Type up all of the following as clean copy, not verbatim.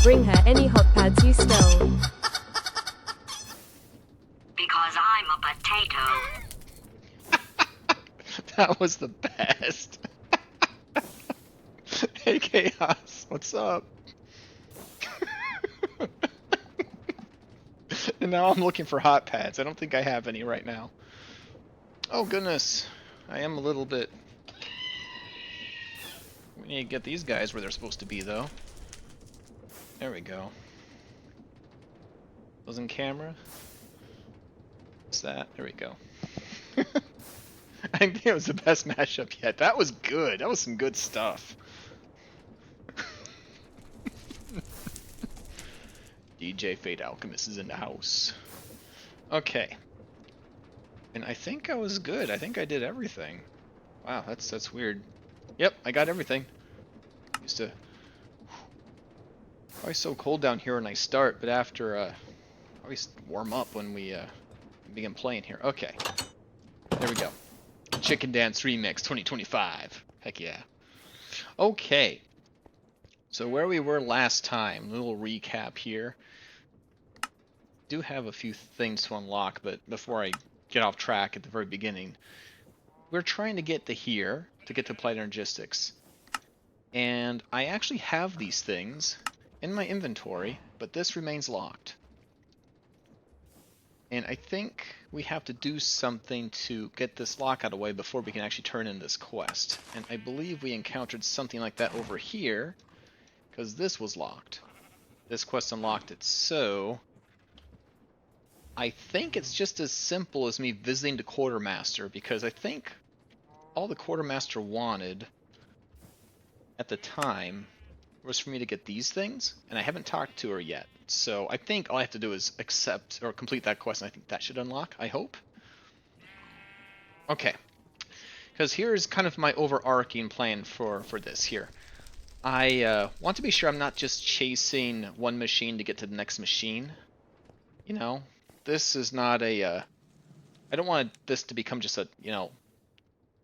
bring her any hot pads you stole. Because I'm a potato. That was the best. Hey Chaos, what's up? And now I'm looking for hot pads. I don't think I have any right now. Oh goodness, I am a little bit... We need to get these guys where they're supposed to be though. There we go. Those in camera. What's that? There we go. I think it was the best mashup yet. That was good. That was some good stuff. DJ Fate Alchemist is in the house. Okay. And I think I was good. I think I did everything. Wow, that's weird. Yep, I got everything. Used to... Always so cold down here when I start, but after always warm up when we begin playing here. Okay. There we go. Chicken Dance Remix 2025. Heck yeah. Okay. So where we were last time, little recap here. Do have a few things to unlock, but before I get off track at the very beginning, we're trying to get to here to get to Applied Energistics. And I actually have these things in my inventory, but this remains locked. And I think we have to do something to get this lock out of the way before we can actually turn in this quest. And I believe we encountered something like that over here, because this was locked. This quest unlocked it, so... I think it's just as simple as me visiting the Quartermaster, because I think all the Quartermaster wanted at the time was for me to get these things, and I haven't talked to her yet. So I think all I have to do is accept or complete that quest, and I think that should unlock, I hope. Okay. Because here's kind of my overarching plan for this here. I want to be sure I'm not just chasing one machine to get to the next machine. You know, this is not a... I don't want this to become just a,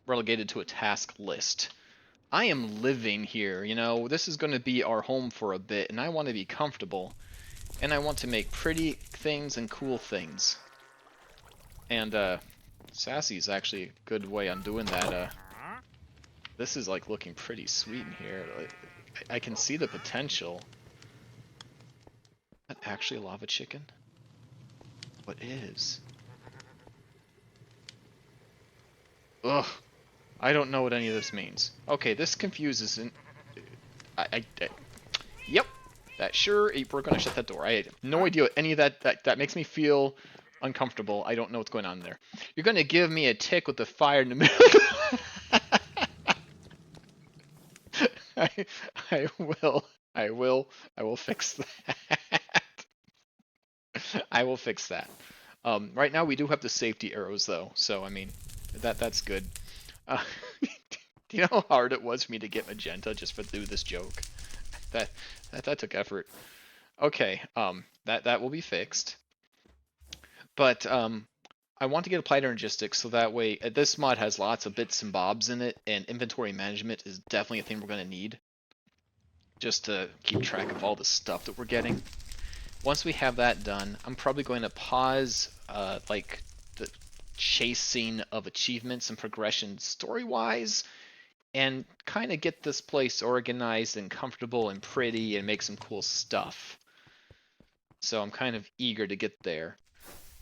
relegated to a task list. I am living here, this is going to be our home for a bit, and I want to be comfortable. And I want to make pretty things and cool things. And, Sassy is actually a good way on doing that. This is, like, looking pretty sweet in here. Like, I can see the potential. Is that actually a lava chicken? What is? Ugh. I don't know what any of this means. Okay, this confuses... Yep. That sure... We're gonna shut that door. I have no idea what any of that makes me feel uncomfortable. I don't know what's going on there. You're gonna give me a tick with the fire in the middle. I will fix that. I will fix that. Right now we do have the safety arrows though, so I mean that's good. Do you know how hard it was for me to get magenta just for do this joke? That took effort. Okay, that will be fixed. But I want to get Applied Energistics so that way this mod has lots of bits and bobs in it, and inventory management is definitely a thing we're going to need just to keep track of all the stuff that we're getting. Once we have that done, I'm probably going to pause like the chasing of achievements and progression story-wise, and kind of get this place organized and comfortable and pretty and make some cool stuff. So I'm kind of eager to get there.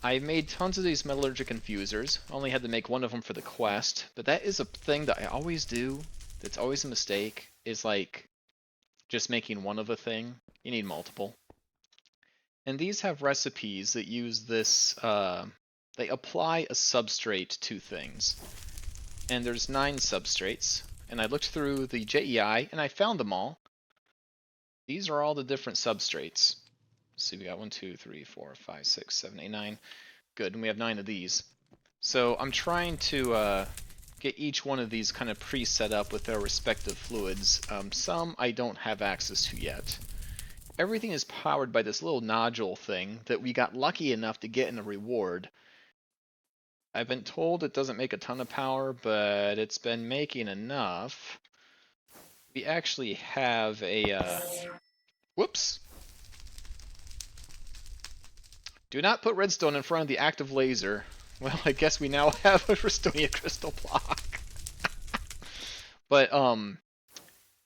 I made tons of these metallurgic infusers. Only had to make one of them for the quest, but that is a thing that I always do. That's always a mistake, is like just making one of a thing. You need multiple. And these have recipes that use this, they apply a substrate to things. And there's 9 substrates. And I looked through the JEI and I found them all. These are all the different substrates. Let's see, we got 1, 2, 3, 4, 5, 6, 7, 8, 9. Good, and we have 9 of these. So I'm trying to get each one of these kind of pre-set up with their respective fluids. Some I don't have access to yet. Everything is powered by this little nodule thing that we got lucky enough to get in a reward. I've been told it doesn't make a ton of power, but it's been making enough. We actually have a... whoops! Do not put redstone in front of the active laser. Well, I guess we now have a Restonia crystal block. But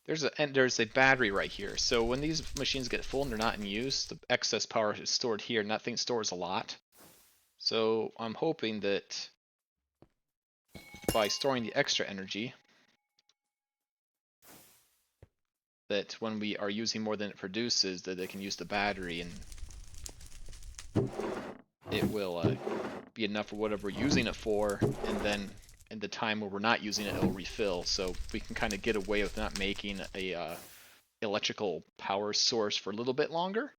there's a battery right here. So when these machines get full and they're not in use, the excess power is stored here, and that thing stores a lot. So I'm hoping that by storing the extra energy, that when we are using more than it produces, that they can use the battery and it will be enough for whatever we're using it for, and then in the time where we're not using it, it'll refill. So we can kind of get away with not making a electrical power source for a little bit longer.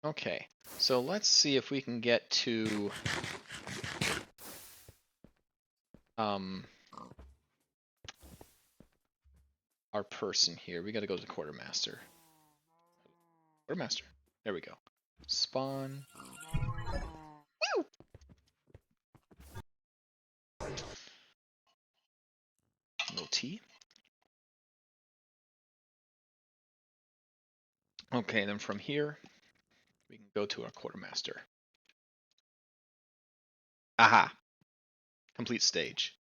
Okay, so let's see if we can get to our person here. We got to go to the Quartermaster. Quartermaster. There we go. Spawn. Woo! No T. Okay, then from here, we can go to our Quartermaster. Aha! Complete stage.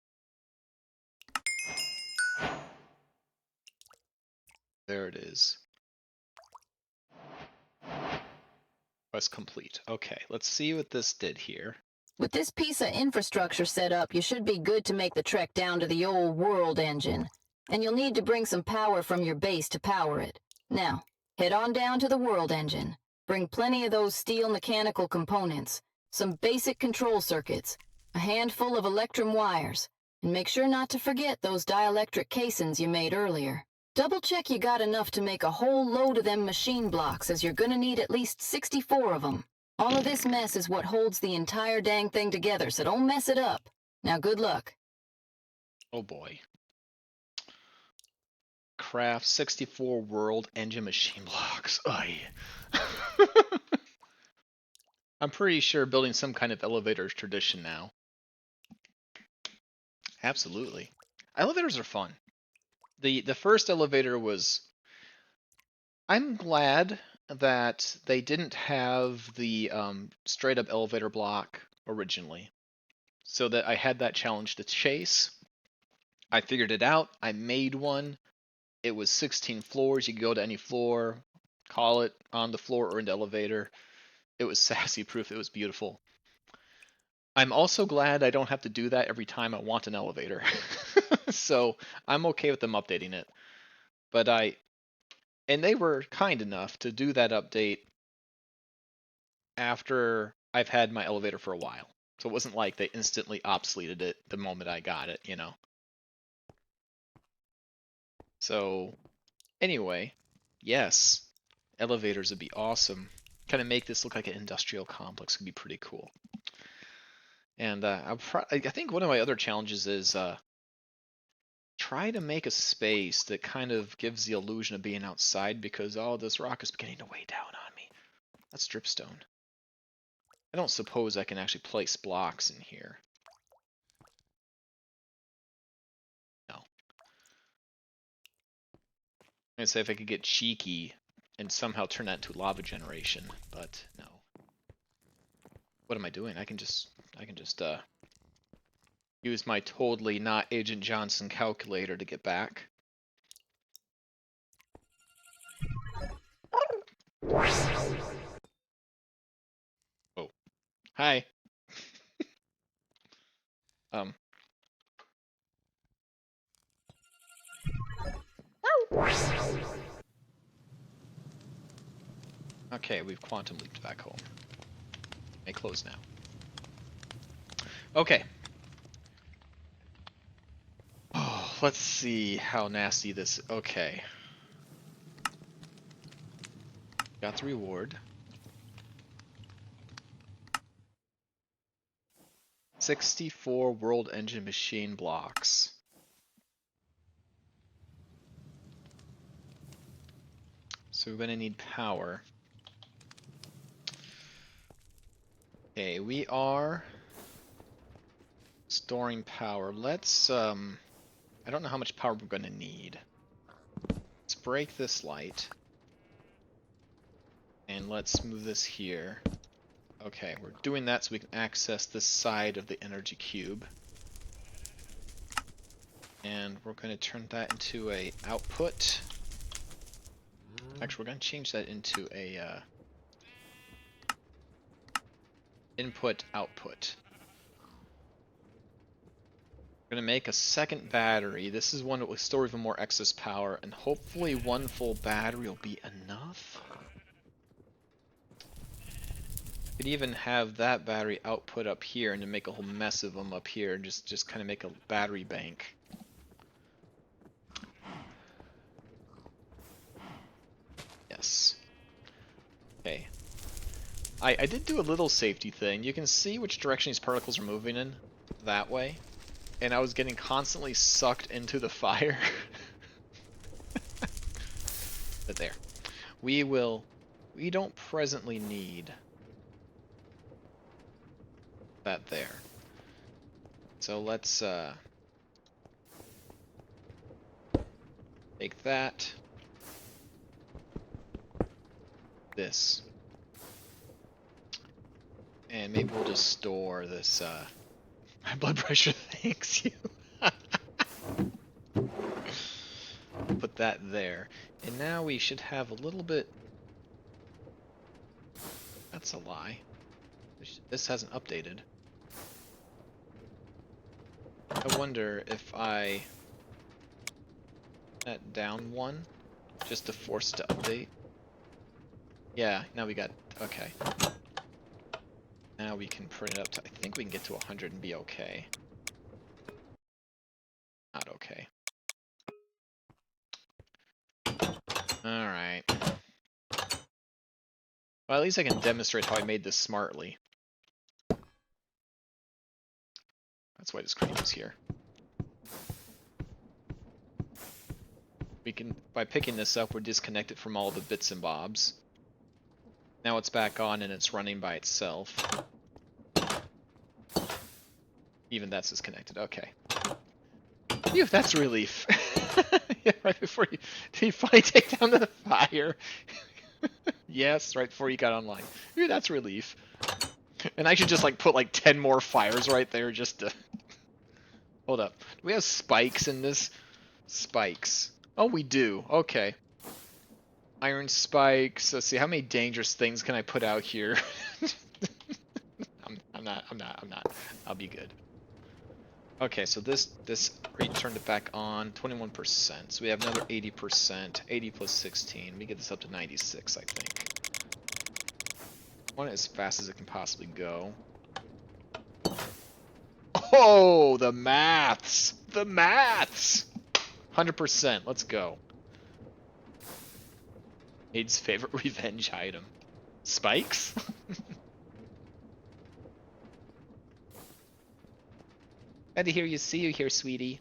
There it is. Quest complete. Okay, let's see what this did here. With this piece of infrastructure set up, you should be good to make the trek down to the old world engine. And you'll need to bring some power from your base to power it. Now, head on down to the world engine. Bring plenty of those steel mechanical components, some basic control circuits, a handful of electrum wires, and make sure not to forget those dielectric casings you made earlier. Double check you got enough to make a whole load of them machine blocks, as you're gonna need at least 64 of them. All of this mess is what holds the entire dang thing together, so don't mess it up. Now, good luck. Oh boy. Craft 64 world engine machine blocks. Oy. I'm pretty sure building some kind of elevator is tradition now. Absolutely. Elevators are fun. The first elevator was... I'm glad that they didn't have the straight up elevator block originally, so that I had that challenge to chase. I figured it out. I made one. It was 16 floors. You could go to any floor, call it on the floor or in the elevator. It was sassy proof. It was beautiful. I'm also glad I don't have to do that every time I want an elevator. So I'm okay with them updating it. But and they were kind enough to do that update after I've had my elevator for a while. So it wasn't like they instantly obsoleted it the moment I got it, you know. So anyway, yes, elevators would be awesome. Kind of make this look like an industrial complex would be pretty cool. And I think one of my other challenges is try to make a space that kind of gives the illusion of being outside, because this rock is beginning to weigh down on me. That's dripstone. I don't suppose I can actually place blocks in here. No. I'm gonna say if I could get cheeky and somehow turn that into lava generation, but no. What am I doing? I can just use my totally not Agent Johnson calculator to get back. Oh. Hi. Okay, we've quantum leaped back home. May close now. Okay. Oh, let's see how nasty this... Okay. Got the reward. 64 world engine machine blocks. So we're gonna need power. Okay, we are storing power. Let's I don't know how much power we're gonna need. Let's break this light. And let's move this here. Okay, we're doing that so we can access this side of the energy cube. And we're going to turn that into a output. Actually, we're going to change that into a input output. We're going to make a second battery. This is one that will store even more excess power, and hopefully one full battery will be enough. Could even have that battery output up here and to make a whole mess of them up here, and just kind of make a battery bank. Yes. Okay. I did do a little safety thing. You can see which direction these particles are moving in. That way. And I was getting constantly sucked into the fire. But there. We don't presently need that there. So let's take that. This. And maybe we'll just store this my blood pressure thanks you. Put that there. And now we should have a little bit. That's a lie. This hasn't updated. I wonder if I that down one just to force it to update. Yeah, now we got okay. Now we can print it up to I think we can get to 100 and be okay. Not okay. Alright. Well, at least I can demonstrate how I made this smartly. That's why this crate is here. We can, by picking this up, we're disconnected from all the bits and bobs. Now it's back on and it's running by itself. Even that's disconnected. Okay. Phew, that's relief. Yeah, right before you finally take down the fire. Yes, right before you got online. Phew, that's relief. And I should just like put like 10 more fires right there just to... Hold up. Do we have spikes in this? Spikes. Oh, we do. Okay. Iron spikes. Let's see, how many dangerous things can I put out here? I'm not. I'll be good. Okay, so this turned it back on, 21%. So we have another 80%, 80 plus 16. We get this up to 96, I think. Want it as fast as it can possibly go. Oh, the maths! The maths! 100%, let's go. Aid's favorite revenge item. Spikes? Glad to see you here, sweetie.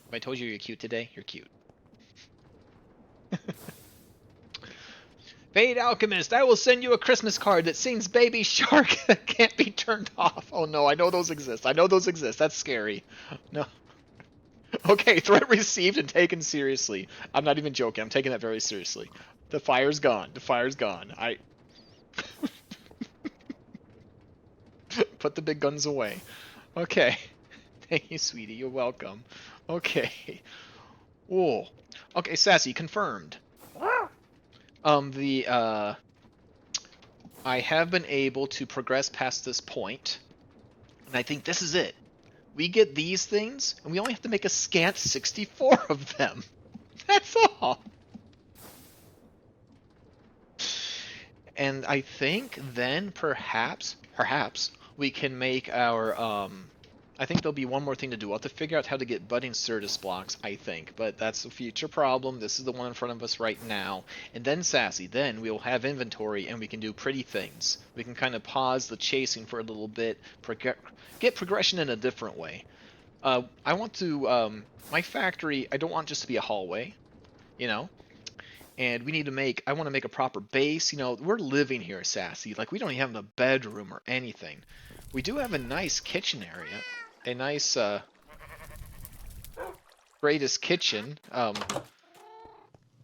If I told you you're cute today, you're cute. Fade Alchemist, I will send you a Christmas card that sings Baby Shark that can't be turned off. Oh no, I know those exist. I know those exist. That's scary. No. Okay, threat received and taken seriously. I'm not even joking. I'm taking that very seriously. The fire's gone. The fire's gone. Put the big guns away. Okay. Thank you, sweetie. You're welcome. Okay. Whoa. Okay, Sassy, confirmed. I have been able to progress past this point, and I think this is it. We get these things, and we only have to make a scant 64 of them. That's all. And I think then perhaps we can make our I think there'll be one more thing to do. We'll have to figure out how to get budding Certus blocks, I think. But that's a future problem. This is the one in front of us right now. And then Sassy, then we'll have inventory and we can do pretty things. We can kind of pause the chasing for a little bit, get progression in a different way. I want to, my factory, I don't want just to be a hallway, you know? And we need to I want to make a proper base. You know, we're living here, Sassy. Like, we don't even have a bedroom or anything. We do have a nice kitchen area. A nice, greatest kitchen.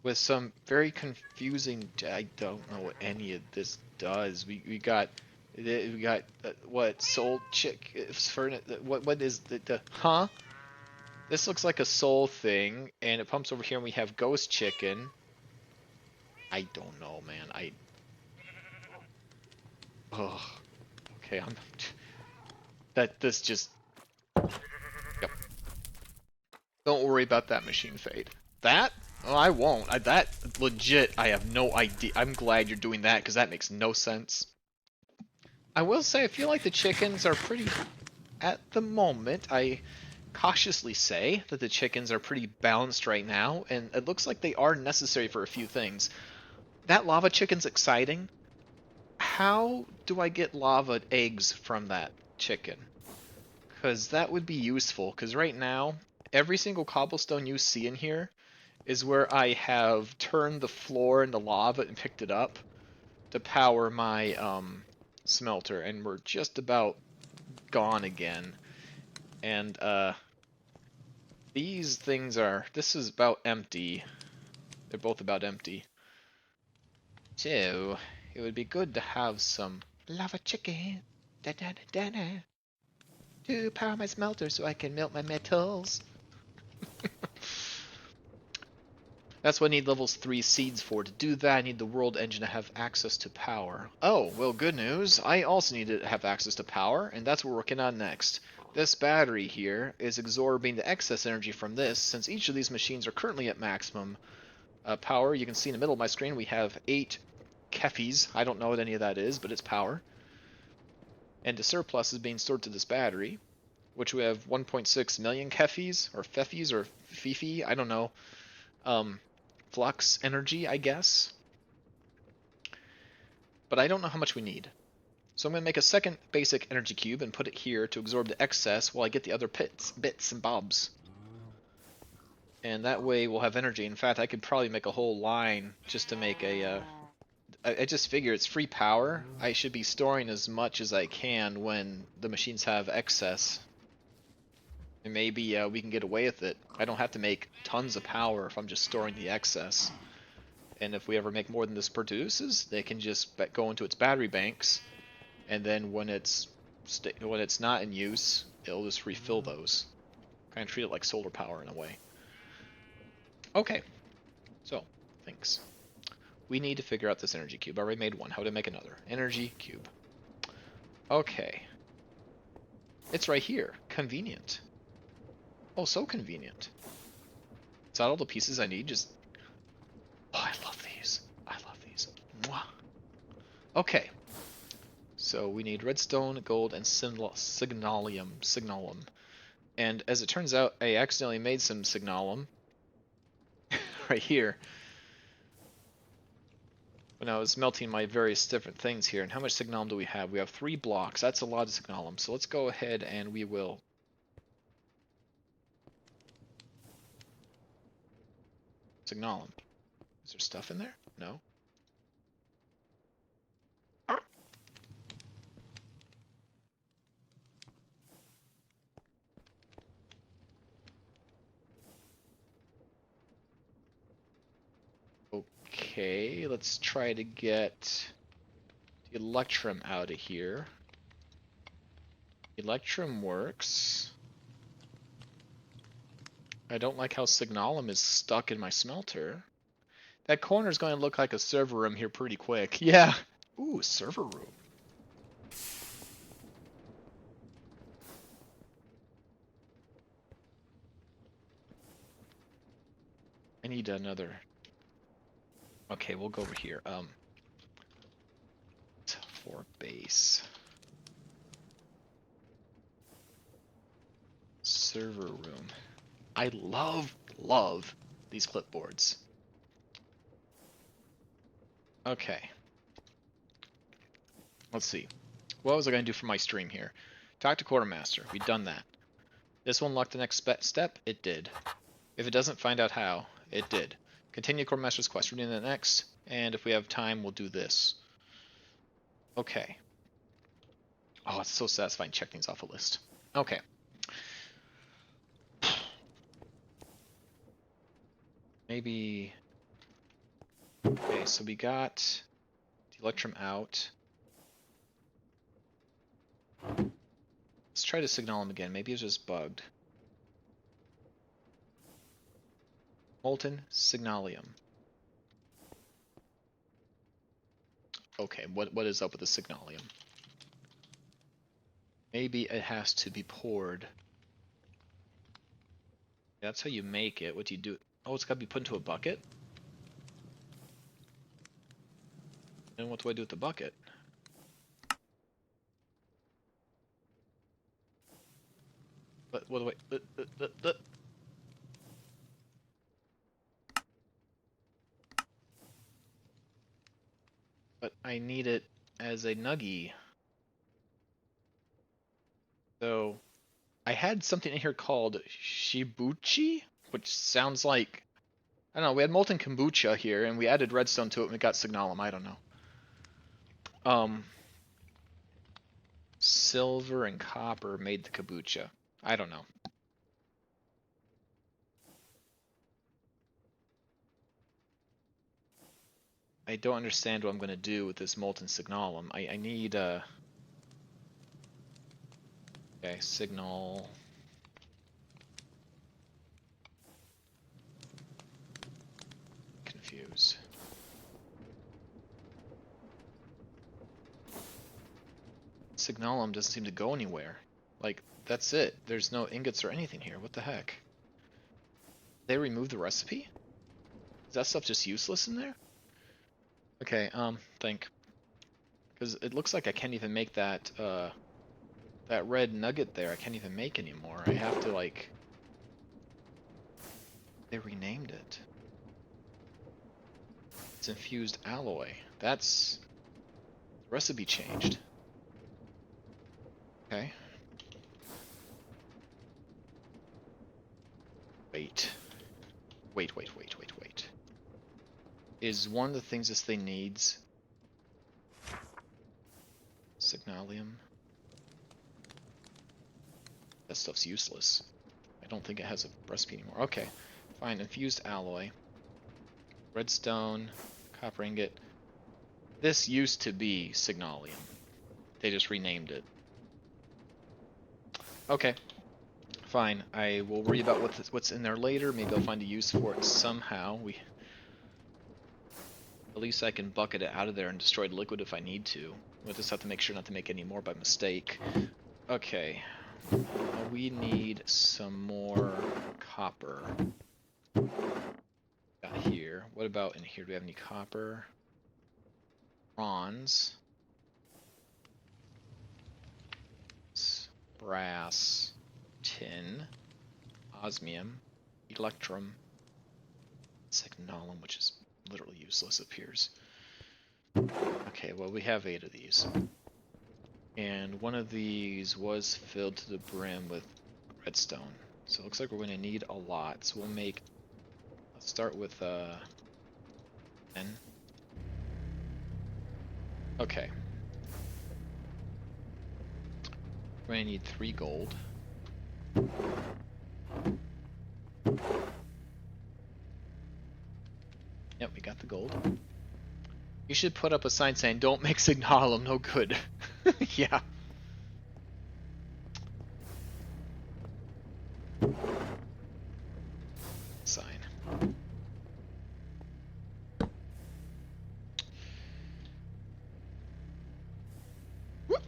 with some very confusing. I don't know what any of this does. We got what soul chick what is the huh? This looks like a soul thing, and it pumps over here, and we have ghost chicken. I don't know, man. Oh, okay. This just. Yep. Don't worry about that machine fade. That? Oh, I won't. That legit. I have no idea. I'm glad you're doing that because that makes no sense. I will say I feel like the chickens are pretty. At the moment, I cautiously say that the chickens are pretty balanced right now, and it looks like they are necessary for a few things. That lava chicken's exciting. How do I get lava eggs from that chicken? Because that would be useful, because right now, every single cobblestone you see in here is where I have turned the floor into lava and picked it up to power my smelter, and we're just about gone again. And these things are, this is about empty. They're both about empty. So, it would be good to have some lava chicken da, da, da, da, da, to power my smelter so I can melt my metals. That's what I need levels 3 seeds for. To do that, I need the world engine to have access to power. Oh, well, good news. I also need to have access to power, and that's what we're working on next. This battery here is absorbing the excess energy from this, since each of these machines are currently at maximum power. You can see in the middle of my screen we have 8 kefis. I don't know what any of that is, but it's power. And the surplus is being stored to this battery, which we have 1.6 million kefis, or fefis, or fifi, I don't know. Flux energy, I guess. But I don't know how much we need. So I'm going to make a second basic energy cube and put it here to absorb the excess while I get the other bits and bobs. And that way we'll have energy. In fact, I could probably make a whole line just to make a... I just figure it's free power. I should be storing as much as I can when the machines have excess. And maybe we can get away with it. I don't have to make tons of power if I'm just storing the excess. And if we ever make more than this produces, they can just go into its battery banks, and then when it's not in use, it'll just refill those. Kind of treat it like solar power in a way. Okay, so thanks. We need to figure out this energy cube. I already made one. How to make another energy cube? Okay, it's right here. Convenient. Oh, so convenient. Is that all the pieces I need? Just oh, I love these. I love these. Mwah. Okay. So we need redstone, gold, and signalium. And as it turns out, I accidentally made some signalum right here when I was melting my various different things here. And how much signalum do we have? We have 3 blocks. That's a lot of signalum. So let's go ahead and we will... Signalum. Is there stuff in there? No. Okay, let's try to get the electrum out of here. Electrum works. I don't like how signalum is stuck in my smelter. That corner is going to look like a server room here pretty quick. Yeah. Ooh, server room. I need another. Okay, we'll go over here. For base. Server room. I love these clipboards. Okay. Let's see. What was I going to do for my stream here? Talk to Quartermaster. We've done that. This will unlock the next step. It did. If it doesn't, find out how. It did. Continue Quartermaster's quest. We're doing that next. And if we have time, we'll do this. Okay. Oh, it's so satisfying. Check things off a list. Okay. Maybe Okay, so we got the Electrum out. Let's try to signal him again. Maybe it's just bugged. Molten Signalium. Okay, what is up with the Signalium? Maybe it has to be poured. That's how you make it. What do you do? Oh, it's got to be put into a bucket? And what do I do with the bucket? But what do I... But I need it as a nuggie. So I had something in here called Shibuchi, which sounds like, I don't know, we had molten kombucha here and we added redstone to it and we got signalum, I don't know. Silver and copper made the kombucha. I don't know. I don't understand what I'm going to do with this molten signalum. I need okay, signal. Confused. Signalum doesn't seem to go anywhere. Like, that's it. There's no ingots or anything here. What the heck? They removed the recipe? Is that stuff just useless in there? Okay, think. Because it looks like I can't even make that, that red nugget there. I can't even make anymore. I have to, like... They renamed it. It's infused alloy. That's... The recipe changed. Okay. Wait. Wait. Is one of the things this thing needs... Signalium? That stuff's useless. I don't think it has a recipe anymore. Okay, fine. Infused alloy. Redstone. Copper ingot. This used to be Signalium. They just renamed it. Okay, fine. I will worry about what's in there later. Maybe I'll find a use for it somehow. At least I can bucket it out of there and destroy the liquid if I need to. We'll just have to make sure not to make any more by mistake. Okay. We need some more copper. Got here. What about in here? Do we have any copper? Bronze. Brass. Tin. Osmium. Electrum. Signalum, which is literally useless, appears. Okay, well, we have 8 of these. And one of these was filled to the brim with redstone. So it looks like we're going to need a lot. So we'll make... Let's start with 10. Okay. We're going to need 3 gold. Yep, we got the gold. You should put up a sign saying, "Don't make Signalum no good." Yeah. Sign. Whoop.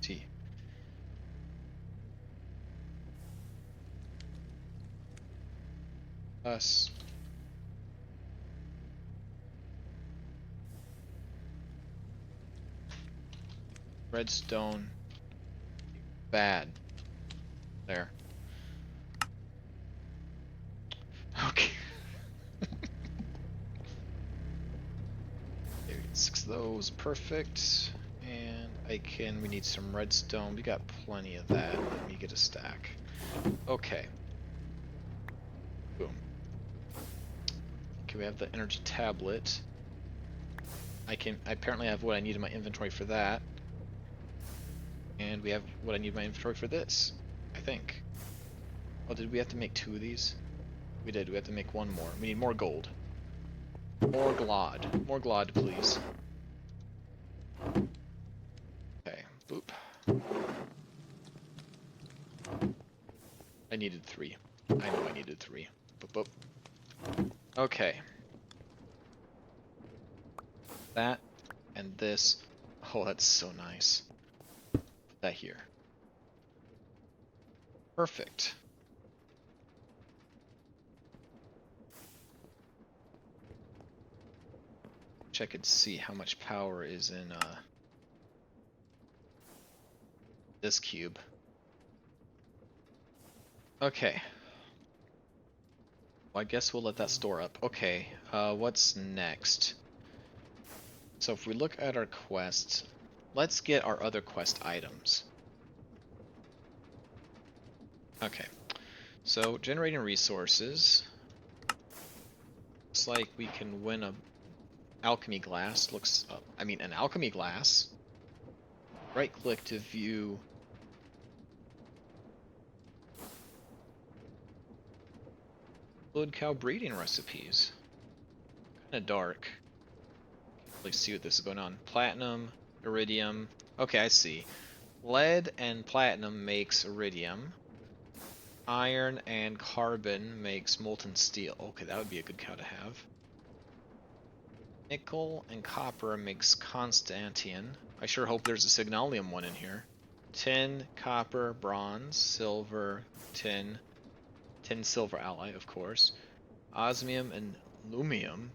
T. Us. Redstone. Bad. There. Okay. Okay, 6 of those. Perfect. And we need some redstone. We got plenty of that. Let me get a stack. Okay. Boom. Okay, we have the energy tablet. I apparently have what I need in my inventory for that. And we have what I need in my inventory for this, I think. Oh, did we have to make 2 of these? We did. We have to make 1 more. We need more gold. More glod. More glod, please. Okay. Boop. I needed 3. I know I needed 3. Boop, boop. Okay. That and this. Oh, that's so nice. Put that here. Perfect. Wish I could see how much power is in this cube. Okay. Well, I guess we'll let that store up. Okay, what's next? So if we look at our quests, let's get our other quest items. Okay, so generating resources. Looks like we can win a alchemy glass. An alchemy glass. Right click to view. Blood cow breeding recipes. Kind of dark. Can't really see what this is going on. Platinum, iridium. Okay, I see. Lead and platinum makes iridium. Iron and carbon makes molten steel. Okay, that would be a good cow to have. Nickel and copper makes Constantian. I sure hope there's a Signalium one in here. Tin, copper, bronze, silver, tin. Tin silver alloy, of course. Osmium and lumium.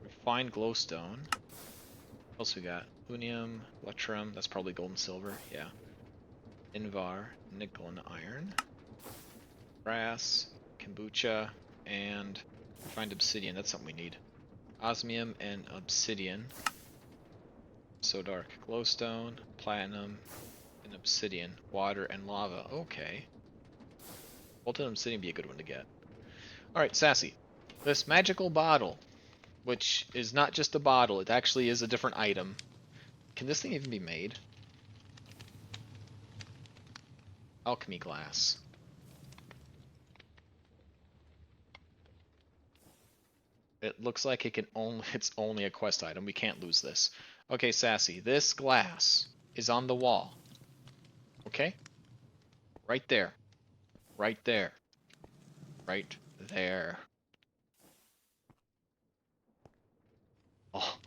Refined glowstone. What else we got? Unium, electrum, that's probably gold and silver, yeah. Invar, nickel and iron. Brass, kombucha, and refined obsidian, that's something we need. Osmium and obsidian. So dark. Glowstone, platinum, and obsidian. Water and lava. Okay. Molten obsidian would be a good one to get. Alright, Sassy. This magical bottle, which is not just a bottle, it actually is a different item. Can this thing even be made? Alchemy glass. It looks like it's only a quest item. We can't lose this. Okay, Sassy, this glass is on the wall. Okay? Right there. Right there. Right there. Oh.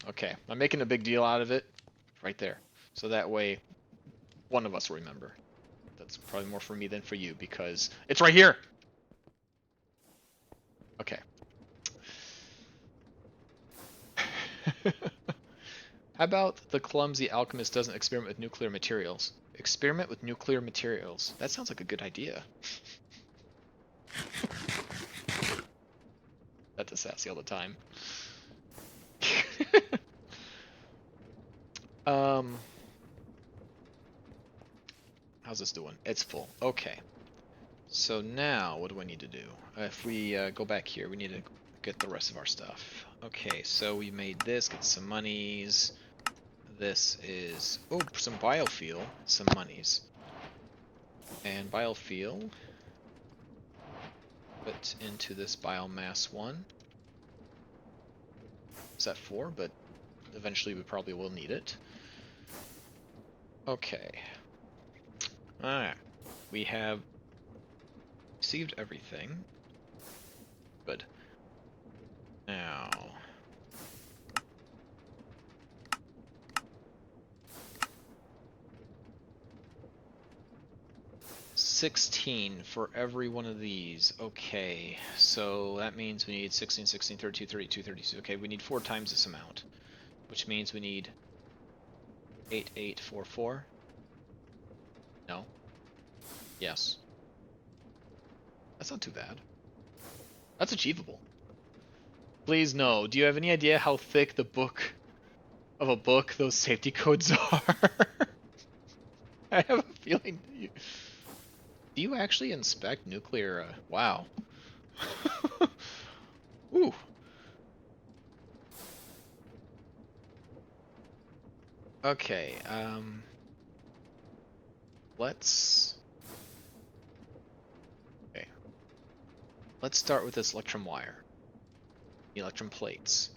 Okay, I'm making a big deal out of it. Right there. So that way, one of us will remember. That's probably more for me than for you, because it's right here! Okay. How about the clumsy alchemist doesn't experiment with nuclear materials? Experiment with nuclear materials. That sounds like a good idea. That's a Sassy all the time. um, how's this doing? It's full. Okay. So now, what do I need to do? If we go back here, we need to get the rest of our stuff. Okay, so we made this, get some monies. This is, oh, some biofuel, some monies. And biofuel, put into this biomass one. Is that 4? But eventually we probably will need it. Okay. Alright. We have received everything. Good. Now, 16 for every one of these. Okay, so that means we need 16, 16, 32, 32, 32. Okay, we need 4 times this amount, which means we need 8, 8, 4, 4. No. Yes. That's not too bad. That's achievable. Please no. Do you have any idea how thick the book of a book those safety codes are? I have a feeling. Do you actually inspect nuclear? Wow. Ooh. Okay. Let's let's start with this electrum wire. Electrum plates.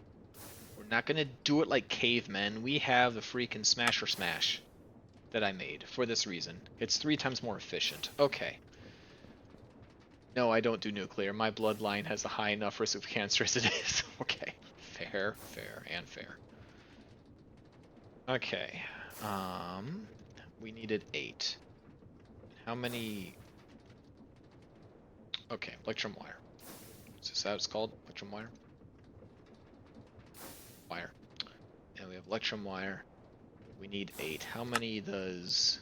We're not gonna do it like cavemen. We have the freaking smasher smash that I made for this reason. It's 3 times more efficient. Okay. No, I don't do nuclear. My bloodline has a high enough risk of cancer as it is. Okay. Fair, fair, and fair. Okay. We needed 8. How many? Okay, electrum wire. Is this how it's called? Electrum wire? Wire. And we have electrum wire. We need 8. How many does...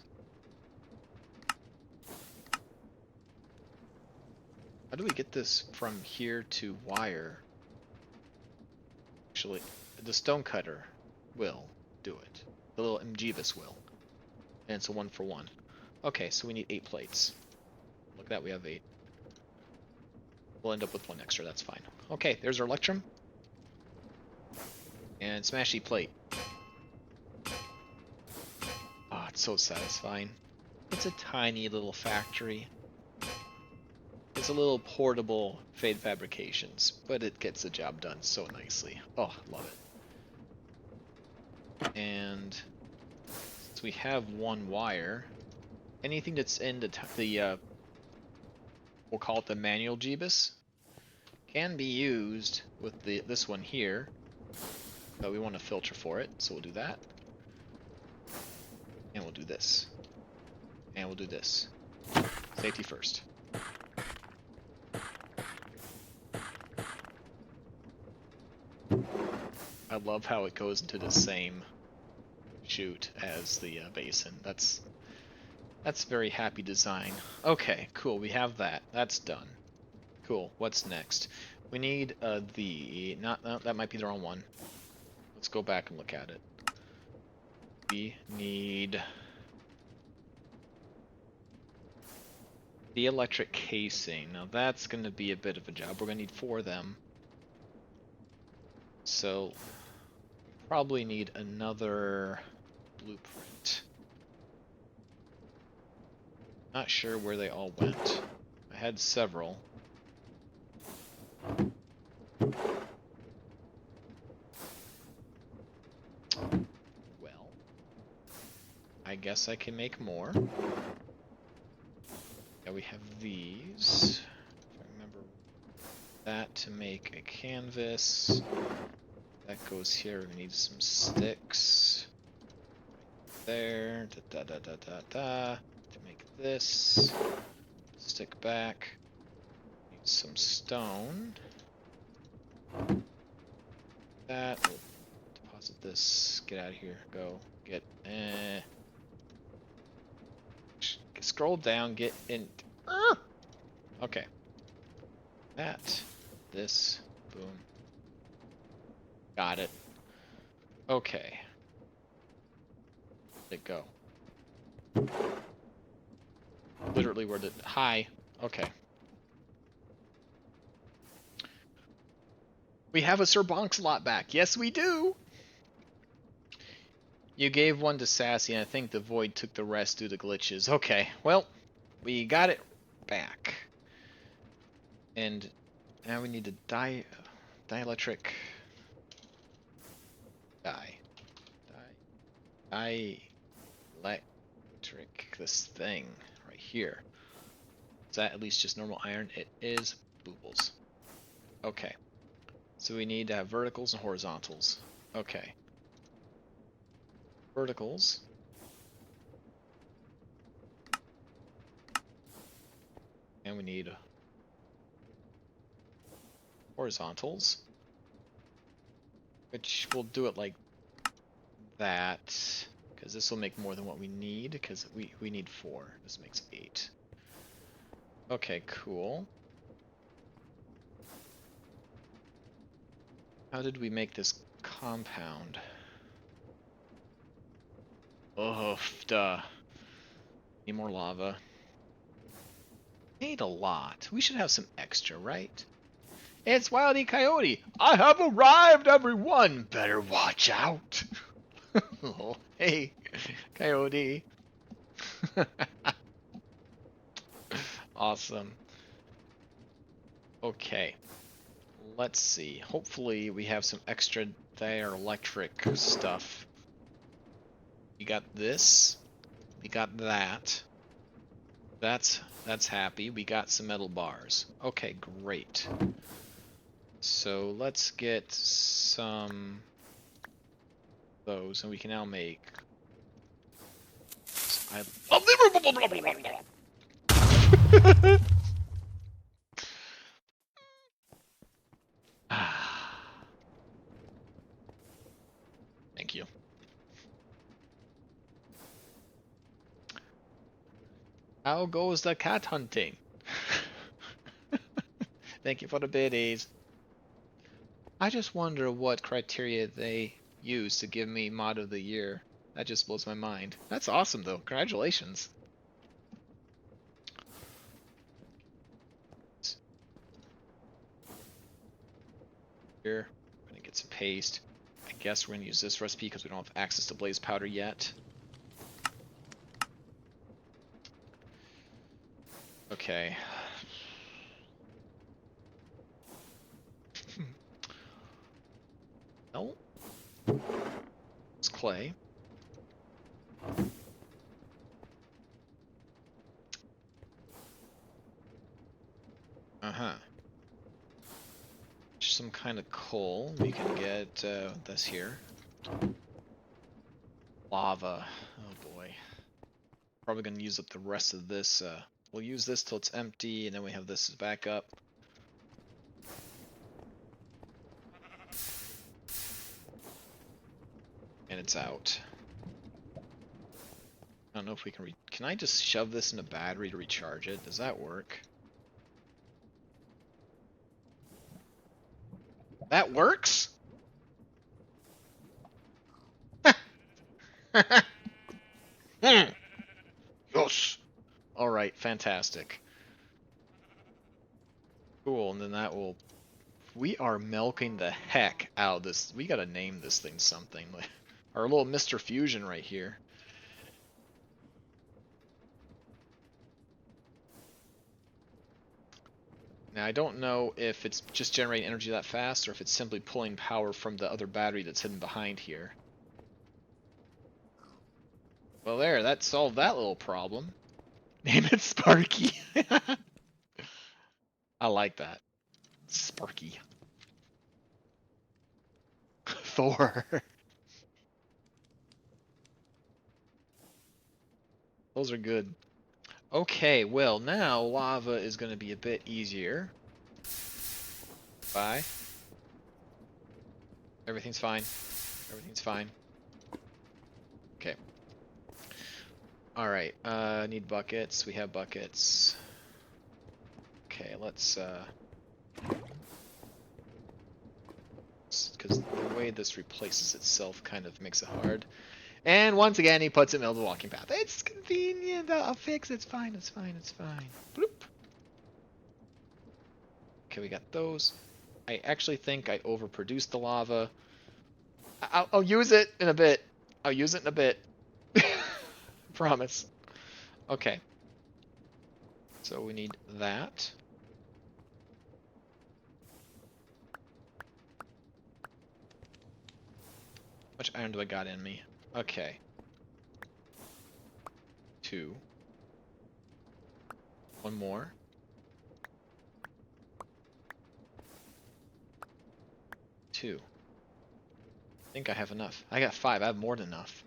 How do we get this from here to wire? Actually, the stonecutter will do it. The little MGBus will. And it's a 1-for-1. Okay, so we need 8 plates. Look at that, we have 8. We'll end up with 1 extra, that's fine. Okay, there's our electrum. And smashy plate. Oh, it's so satisfying. It's a tiny little factory. It's a little portable Fade Fabrications, but it gets the job done so nicely. Oh, love it. And since we have 1 wire, anything that's in the we'll call it the manual Jeebus, can be used with this one here, but we want to filter for it, so we'll do that. And we'll do this. And we'll do this. Safety first. I love how it goes into the same chute as the basin. That's very happy design. Okay, cool. We have that. That's done. Cool. What's next? We need no, that might be the wrong one. Let's go back and look at it. We need the electric casing. Now that's going to be a bit of a job. We're going to need 4 of them. So probably need another blueprint. Not sure where they all went. I had several. Well, I guess I can make more. Yeah, we have these. If I remember that to make a canvas. That goes here. We need some sticks. Right there. Da da da da da. To make this. Stick back. Need some stone. That. We'll deposit this. Get out of here. Go. Get. Scroll down. Get in. Okay. That. This. Boom. Got it. Okay. Where'd it go? Literally, where did... Hi. Okay. We have a Sir Bonks-lot back. Yes, we do! You gave one to Sassy, and I think the Void took the rest due to glitches. Okay, well, we got it back. And now we need to dielectric... Dielectric this thing right here. Is that at least just normal iron? It is boobles. Okay. So we need to have verticals and horizontals. Okay. Verticals. And we need horizontals. Which we'll do it like that. Because this will make more than what we need. Because we need 4. This makes 8. Okay, cool. How did we make this compound? Oh, duh. Need more lava. Need a lot. We should have some extra, right? It's Wildy Coyote. I have arrived, everyone. Better watch out. Oh, hey, Coyote. Awesome. Okay. Let's see. Hopefully we have some extra dielectric stuff. We got this. We got that. That's happy. We got some metal bars. Okay, great. So let's get some of those, and we can now make. I... Thank you. How goes the cat hunting? Thank you for the biddies. I just wonder what criteria they use to give me mod of the year. That just blows my mind. That's awesome though. Congratulations. Here, I'm gonna get some paste. I guess we're gonna use this recipe because we don't have access to blaze powder yet. Okay. No. It's clay. Uh-huh. Some kind of coal. We can get this here. Lava. Oh boy. Probably gonna use up the rest of this. We'll use this till it's empty, and then we have this as backup. And it's out. I don't know if we can can I just shove this in a battery to recharge it? Does that work? That works? Yes. Alright, fantastic. Cool, and then that will... We are milking the heck out of this. We gotta name this thing something. Our little Mr. Fusion right here. Now, I don't know if it's just generating energy that fast, or if it's simply pulling power from the other battery that's hidden behind here. Well, there, that solved that little problem. Name it Sparky. I like that. Sparky. Thor. Those are good. Okay, well, now lava is going to be a bit easier. Bye. Everything's fine. Everything's fine. Okay. Alright, need buckets. We have buckets. Okay, let's, because the way this replaces itself kind of makes it hard. And once again, he puts it in the middle of the walking path. It's convenient. I'll fix it. It's fine. It's fine. It's fine. Bloop. Okay, we got those. I actually think I overproduced the lava. I'll use it in a bit. I'll use it in a bit. Promise. Okay. So we need that. How much iron do I got in me? Okay. 2. 1 more. 2. I think I have enough. I got 5. I have more than enough.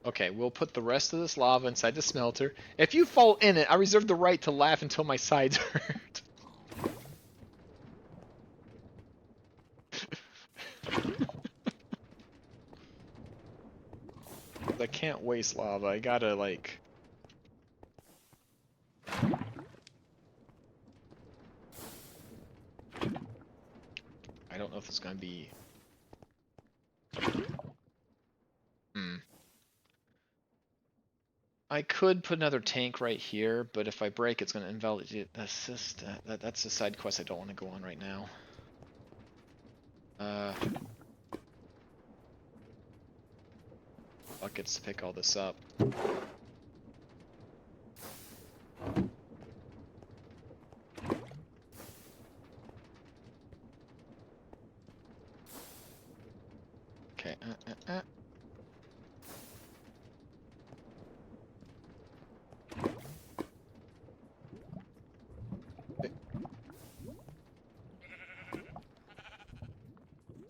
Okay, we'll put the rest of this lava inside the smelter. If you fall in it, I reserve the right to laugh until my sides hurt. I can't waste lava. I gotta, like... I don't know if it's gonna be... I could put another tank right here, but if I break, it's gonna invalidate... That's just... that's a side quest I don't want to go on right now. Buckets to pick all this up.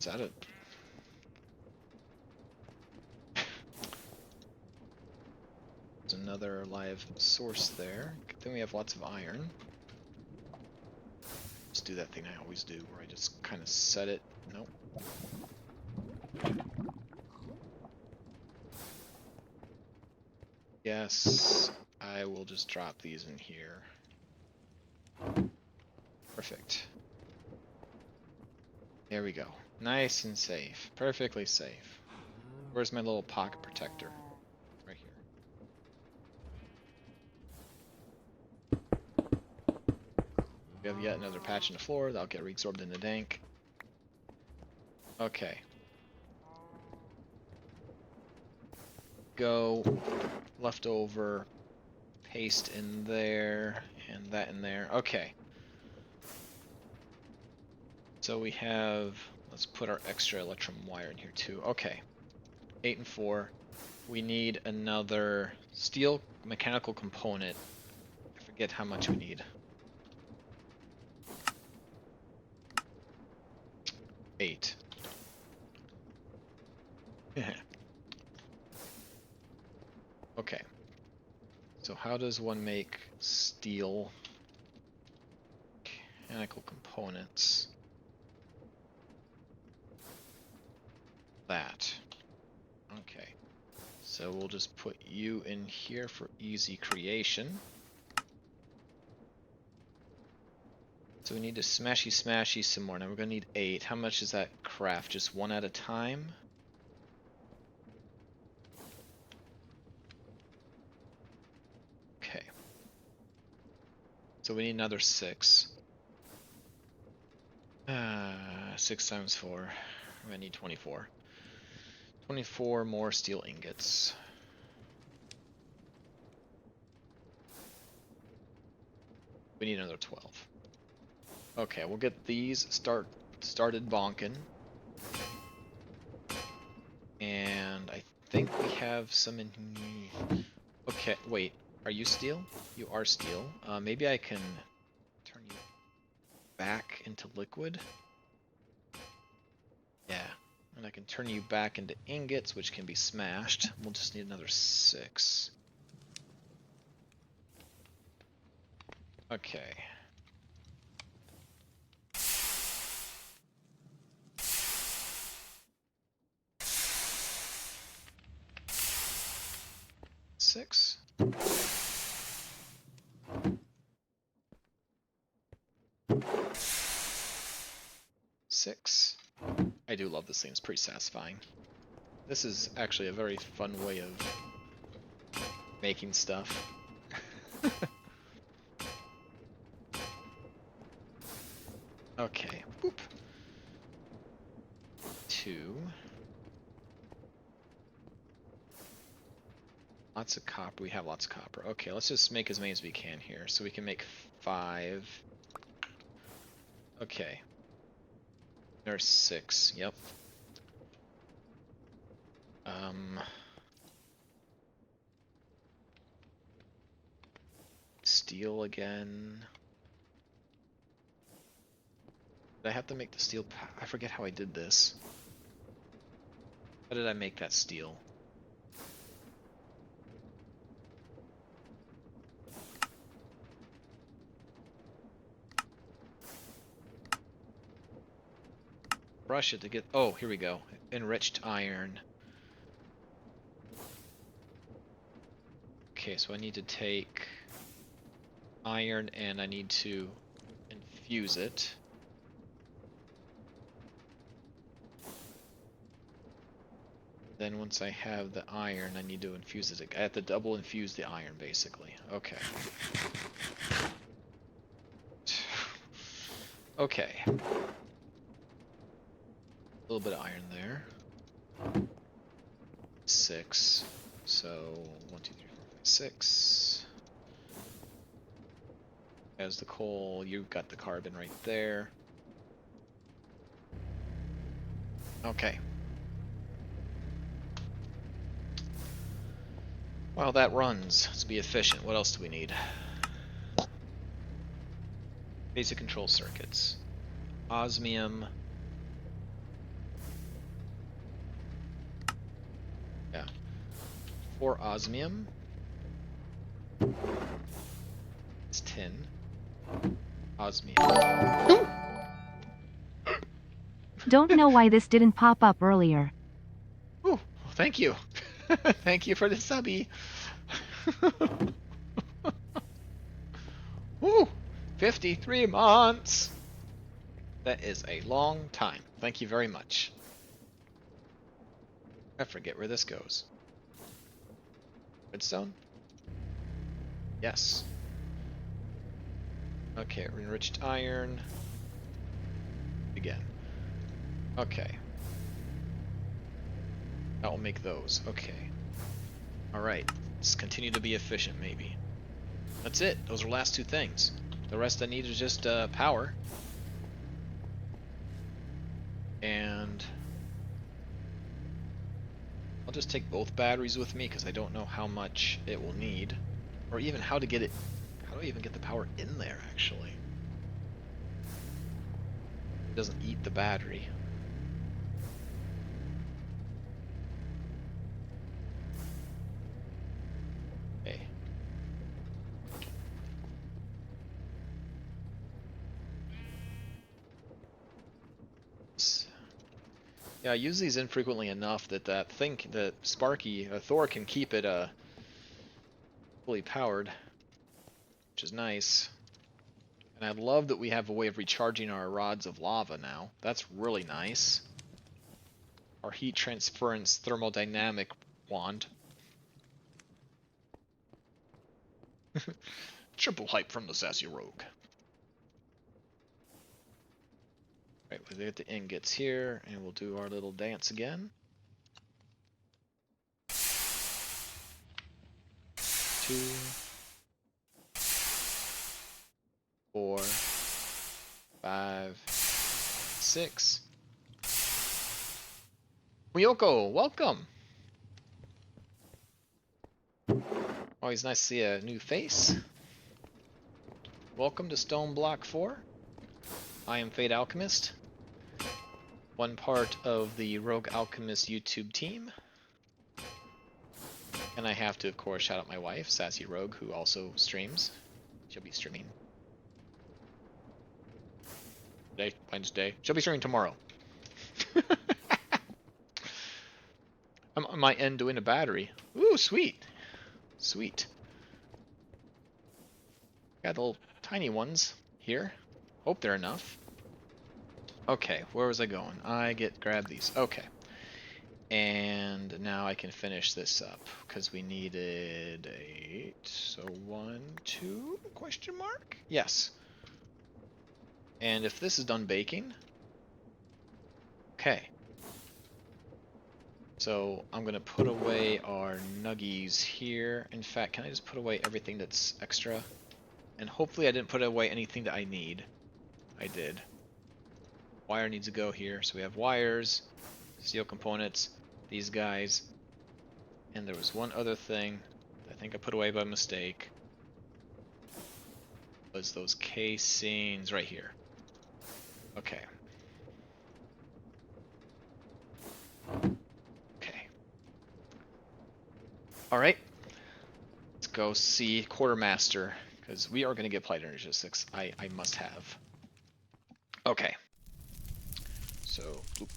Is that it? There's another live source there. Good thing we have lots of iron. Just do that thing I always do, where I just kind of set it. Nope. Yes, I will just drop these in here. Perfect. There we go. Nice and safe. Perfectly safe. Where's my little pocket protector? Right here. We have yet another patch in the floor. That'll get reabsorbed in the dank. Okay. Go. Leftover. Paste in there. And that in there. Okay. So we have... Let's put our extra electrum wire in here too. Okay. 8 and 4. We need another steel mechanical component. I forget how much we need. 8. Okay. So how does one make steel mechanical components? That. Okay. So we'll just put you in here for easy creation. So we need to smashy some more. Now we're gonna need 8. How much is that craft? Just 1 at a time? Okay. So we need another 6. 6 times 4. We're gonna need 24. 24 more steel ingots. We need another 12. Okay, we'll get these started bonking. And I think we have some in here. Okay, wait. Are you steel? You are steel. Maybe I can turn you back into liquid. Yeah. And I can turn you back into ingots, which can be smashed. We'll just need another 6. Okay. Six. 6. I do love this thing, it's pretty satisfying. This is actually a very fun way of making stuff. Okay, boop. 2. Lots of copper, we have lots of copper. Okay, let's just make as many as we can here. So we can make 5. Okay. There's 6, yep. Steel again. Did I have to make the steel? I forget how I did this. How did I make that steel? Brush it to get... Oh, here we go. Enriched iron. Okay, so I need to take iron and I need to infuse it. Then once I have the iron, I need to infuse it. I have to double infuse the iron, basically. Okay. Okay. A little bit of iron there. 6. So 1, 2, 3, 4, 5, 6. As the coal, you've got the carbon right there. Okay. While that runs, let's be efficient. What else do we need? Basic control circuits. Osmium. 4 osmium. It's tin. Osmium. Don't know why this didn't pop up earlier. Ooh, thank you. Thank you for the subby. Woo! 53 months! That is a long time. Thank you very much. I forget where this goes. Redstone? Yes. Okay, enriched iron. Again. Okay. That will make those. Okay. Alright. Let's continue to be efficient, maybe. That's it. Those are the last 2 things. The rest I need is just power. And I'll just take both batteries with me because I don't know how much it will need. Or even how to get it. How do I even get the power in there, actually? It doesn't eat the battery. Okay. Yeah, I use these infrequently enough that that Sparky, Thor can keep it fully powered, which is nice. And I love that we have a way of recharging our rods of lava now. That's really nice. Our heat transference thermodynamic wand. Triple hype from the sassy rogue. Right, we'll get the ingots here, and we'll do our little dance again. 2, 4, 5, 6. Ryoko, welcome! Always nice to see a new face. Welcome to Stoneblock 4. I am Fate Alchemist, one part of the Rogue Alchemist YouTube team. And I have to, of course, shout out my wife, Sassy Rogue, who also streams. She'll be streaming today, Wednesday. She'll be streaming tomorrow. I'm on my end doing a battery. Ooh, sweet. Sweet. Got the little tiny ones here. Hope they're enough. Okay, where was I going? Grab these. Okay. And now I can finish this up because we needed 8. So 1, 2, question mark? Yes. And if this is done baking, okay. So I'm gonna put away our nuggies here. In fact, can I just put away everything that's extra? And hopefully I didn't put away anything that I need. I did. Wire needs to go here. So we have wires, steel components, these guys, and there was one other thing I think I put away by mistake. Was those casings right here. Okay. Okay. Alright. Let's go see Quartermaster, because we are going to get Applied Energistics. I must have. Okay. So, bloop.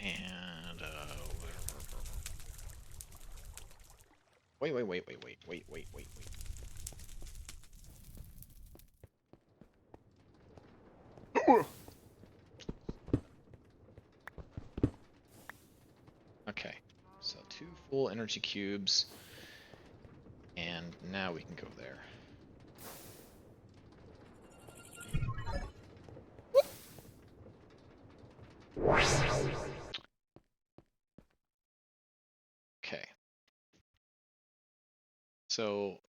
And, wait. Okay, so 2 full energy cubes, and now we can go there. Okay. So,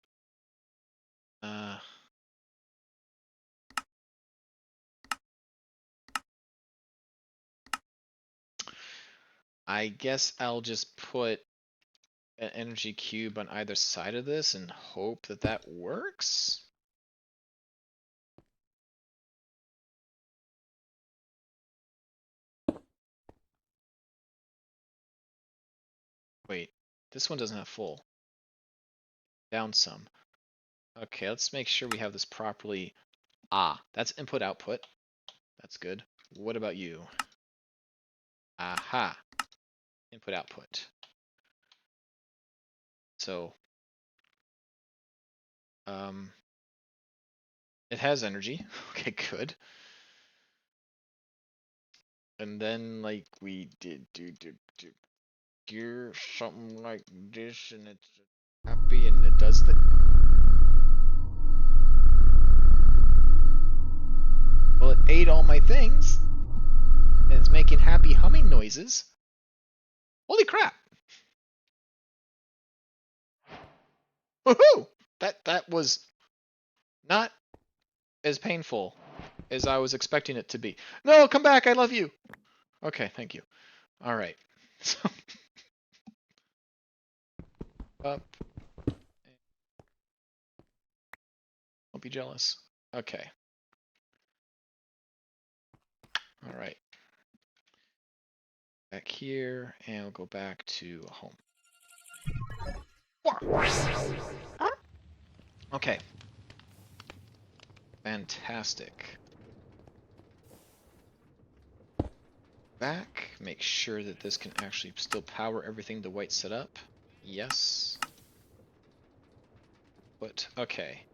I guess I'll just put an energy cube on either side of this and hope that that works? Wait, this one doesn't have full. Down some. Okay, let's make sure we have this properly. Ah, that's input output. That's good. What about you? Aha. Input output. So, it has energy. Okay, good. And then, like, we did do gear something like this, and it's happy, and it does the. Well, it ate all my things, and it's making happy humming noises. Holy crap! Woohoo! That was not as painful as I was expecting it to be. No, come back! I love you. Okay, thank you. All right. So up. Don't be jealous. Okay. All right. Back here, and we'll go back to home. Okay. Fantastic. Back. Make sure that this can actually still power everything the white set up. Yes. But okay.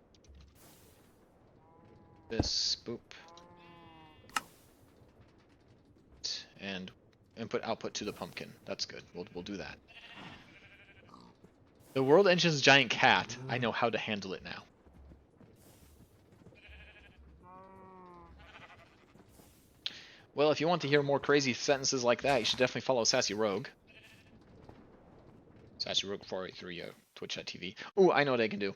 This boop. And input output to the pumpkin. That's good. We'll do that. The world engine's giant cat. I know how to handle it now. Well, if you want to hear more crazy sentences like that, you should definitely follow Sassy Rogue. Sassy Rogue 483 Twitch.tv. Ooh, I know what I can do. You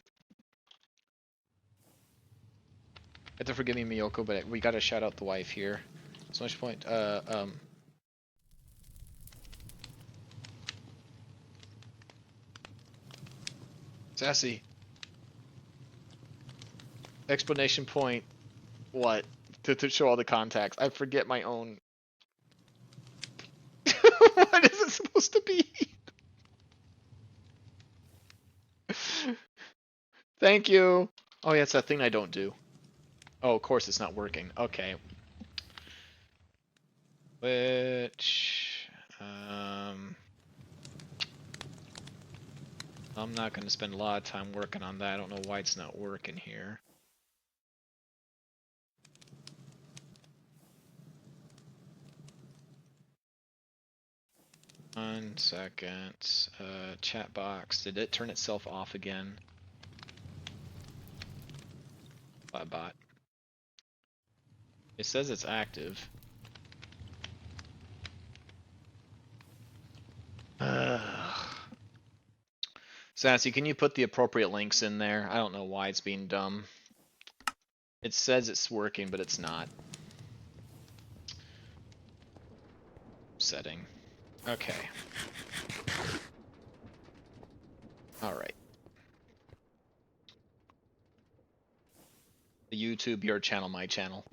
have to forgive me, Miyoko, but we gotta shout out the wife here. So much point. Sassy. Explanation point. What? To show all the contacts. I forget my own. What is it supposed to be? Thank you. Oh, yeah, it's that thing I don't do. Oh, of course it's not working. Okay. Which, I'm not going to spend a lot of time working on that. I don't know why it's not working here. One second. Chat box. Did it turn itself off again? Bot. It says it's active. Sassy, can you put the appropriate links in there? I don't know why it's being dumb. It says it's working, but it's not. Setting. Okay. Alright. The YouTube, your channel, my channel.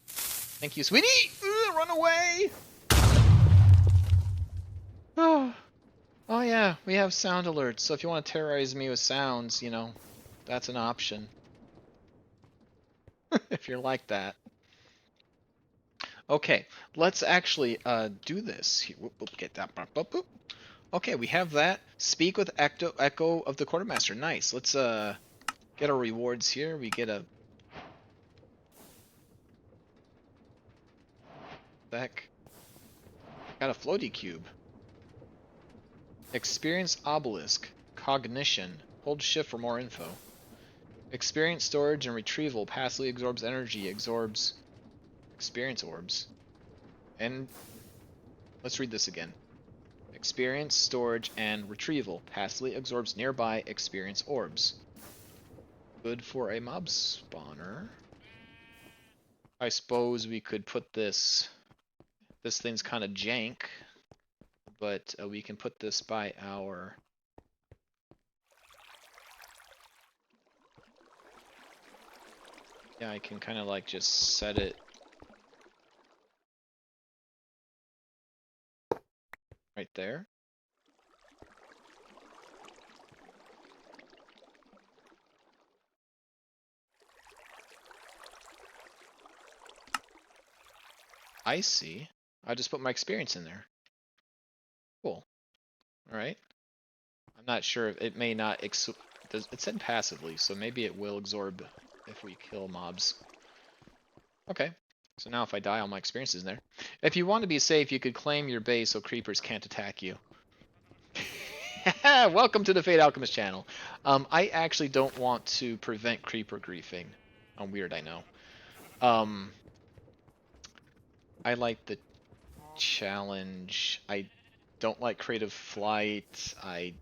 Thank you, sweetie! Run away! Oh. Oh yeah, we have sound alerts, so if you want to terrorize me with sounds, you know, that's an option. If you're like that. Okay, let's actually do this. Get that. Okay, we have that. Speak with Echo of the Quartermaster. Nice. Let's get our rewards here. We get a heck. Got a floaty cube. Experience obelisk. Cognition. Hold shift for more info. Experience storage and retrieval. Passively absorbs energy. Absorbs experience orbs. And let's read this again. Experience, storage, and retrieval. Passively absorbs nearby experience orbs. Good for a mob spawner. I suppose we could put this. This thing's kind of jank, but we can put this by our. Yeah, I can kind of like just set it right there. I see. I just put my experience in there. Cool. All right. I'm not sure if it may not it said passively, so maybe it will absorb if we kill mobs. Okay. So now if I die, all my experience is in there. If you want to be safe, you could claim your base so creepers can't attack you. Welcome to the Fate Alchemist channel. I actually don't want to prevent creeper griefing. I'm weird, I know. I like the challenge. I don't like creative flight. I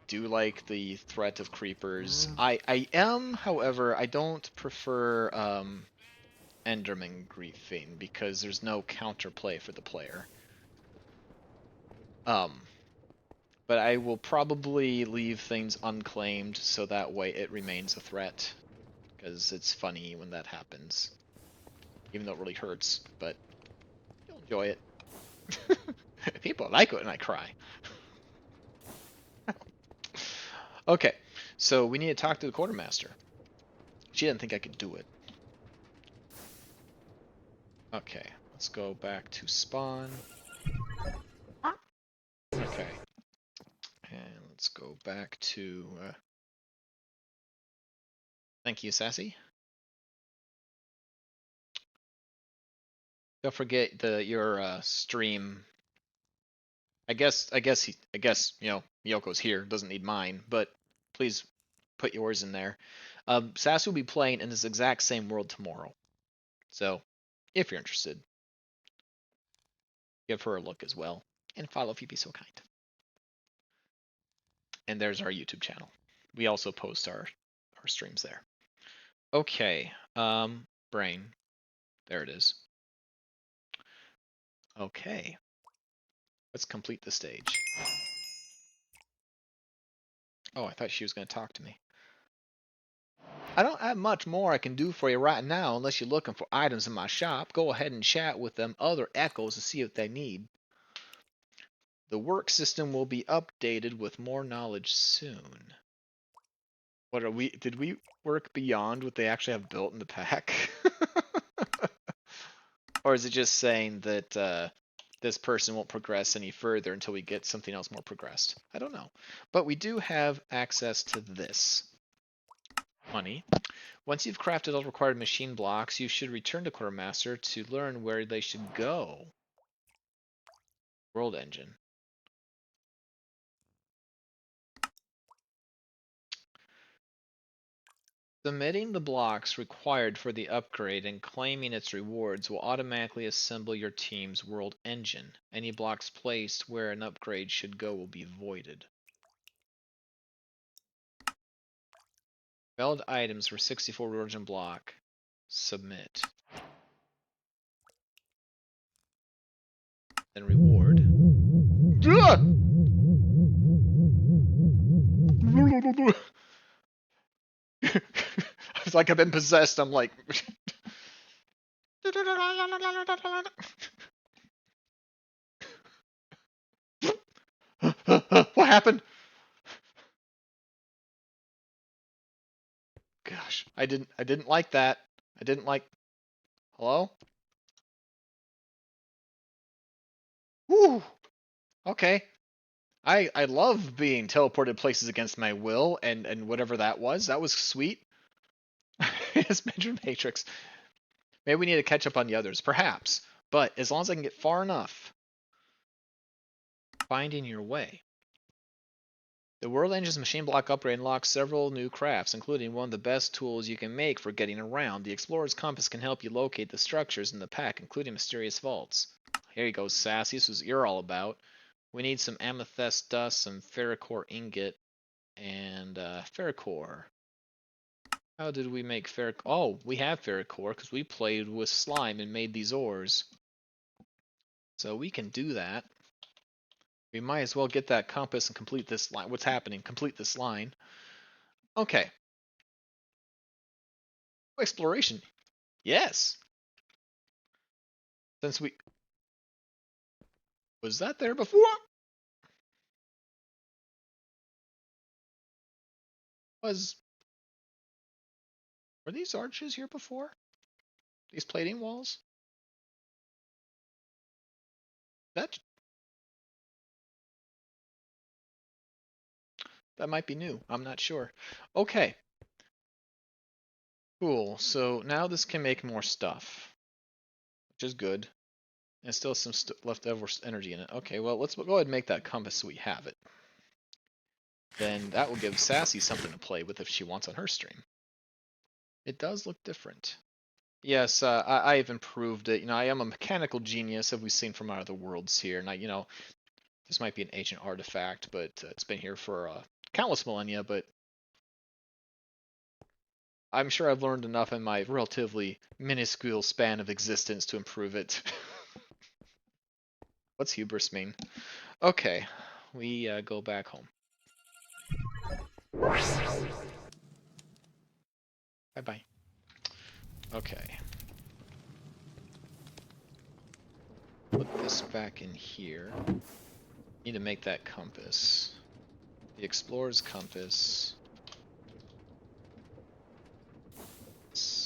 do like the threat of creepers. I am, however, I don't prefer Enderman griefing because there's no counterplay for the player. Um, but I will probably leave things unclaimed so that way it remains a threat because it's funny when that happens, even though it really hurts. But you'll enjoy it. People like it when I cry. Okay, so we need to talk to the Quartermaster. She didn't think I could do it. Okay, let's go back to spawn. Okay, and let's go back to... Thank you, Sassy. Don't forget your stream. I guess you know Miyoko's here, doesn't need mine, but please put yours in there. Sassy will be playing in this exact same world tomorrow, so if you're interested, give her a look as well, and follow if you'd be so kind. And there's our YouTube channel. We also post our streams there. Okay, brain. There it is. Okay, let's complete the stage. Oh, I thought she was going to talk to me. I don't have much more I can do for you right now unless you're looking for items in my shop. Go ahead and chat with them other echoes to see what they need. The work system will be updated with more knowledge soon. What are we? Did we work beyond what they actually have built in the pack? Or is it just saying that this person won't progress any further until we get something else more progressed? I don't know. But we do have access to this. Money. Once you've crafted all required machine blocks, you should return to Quartermaster to learn where they should go. World Engine. Submitting the blocks required for the upgrade and claiming its rewards will automatically assemble your team's world engine. Any blocks placed where an upgrade should go will be voided. Valid items for 64 origin block. Submit. Then reward. It's like I've been possessed. I'm like... What happened? Gosh, I didn't like that. I didn't like... Hello? Woo! Okay. I love being teleported places against my will, and whatever that was sweet. It's Major Matrix. Maybe we need to catch up on the others, perhaps. But as long as I can get far enough. Finding your way. The World Engine's machine block upgrade unlocks several new crafts, including one of the best tools you can make for getting around. The Explorer's Compass can help you locate the structures in the pack, including mysterious vaults. Here you go, Sassy. This is what you're all about. We need some amethyst dust, some ferrocore ingot, and ferrocore. How did we make ferrocore? Oh, we have ferrocore because we played with slime and made these ores. So we can do that. We might as well get that compass and complete this line. What's happening? Complete this line. Okay. Exploration. Yes. Since we... Was that there before? Was... Were these arches here before? These plating walls? That might be new. I'm not sure. Okay. Cool. So now this can make more stuff, which is good. And still some leftover energy in it. Okay, well, let's go ahead and make that compass so we have it. Then that will give Sassy something to play with if she wants on her stream. It does look different. Yes, I've improved it. I am a mechanical genius, as we've seen from our other worlds here. And this might be an ancient artifact, but it's been here for countless millennia. But I'm sure I've learned enough in my relatively minuscule span of existence to improve it. What's hubris mean? Okay, we go back home. Bye-bye. Okay. Put this back in here. Need to make that compass. The explorer's compass.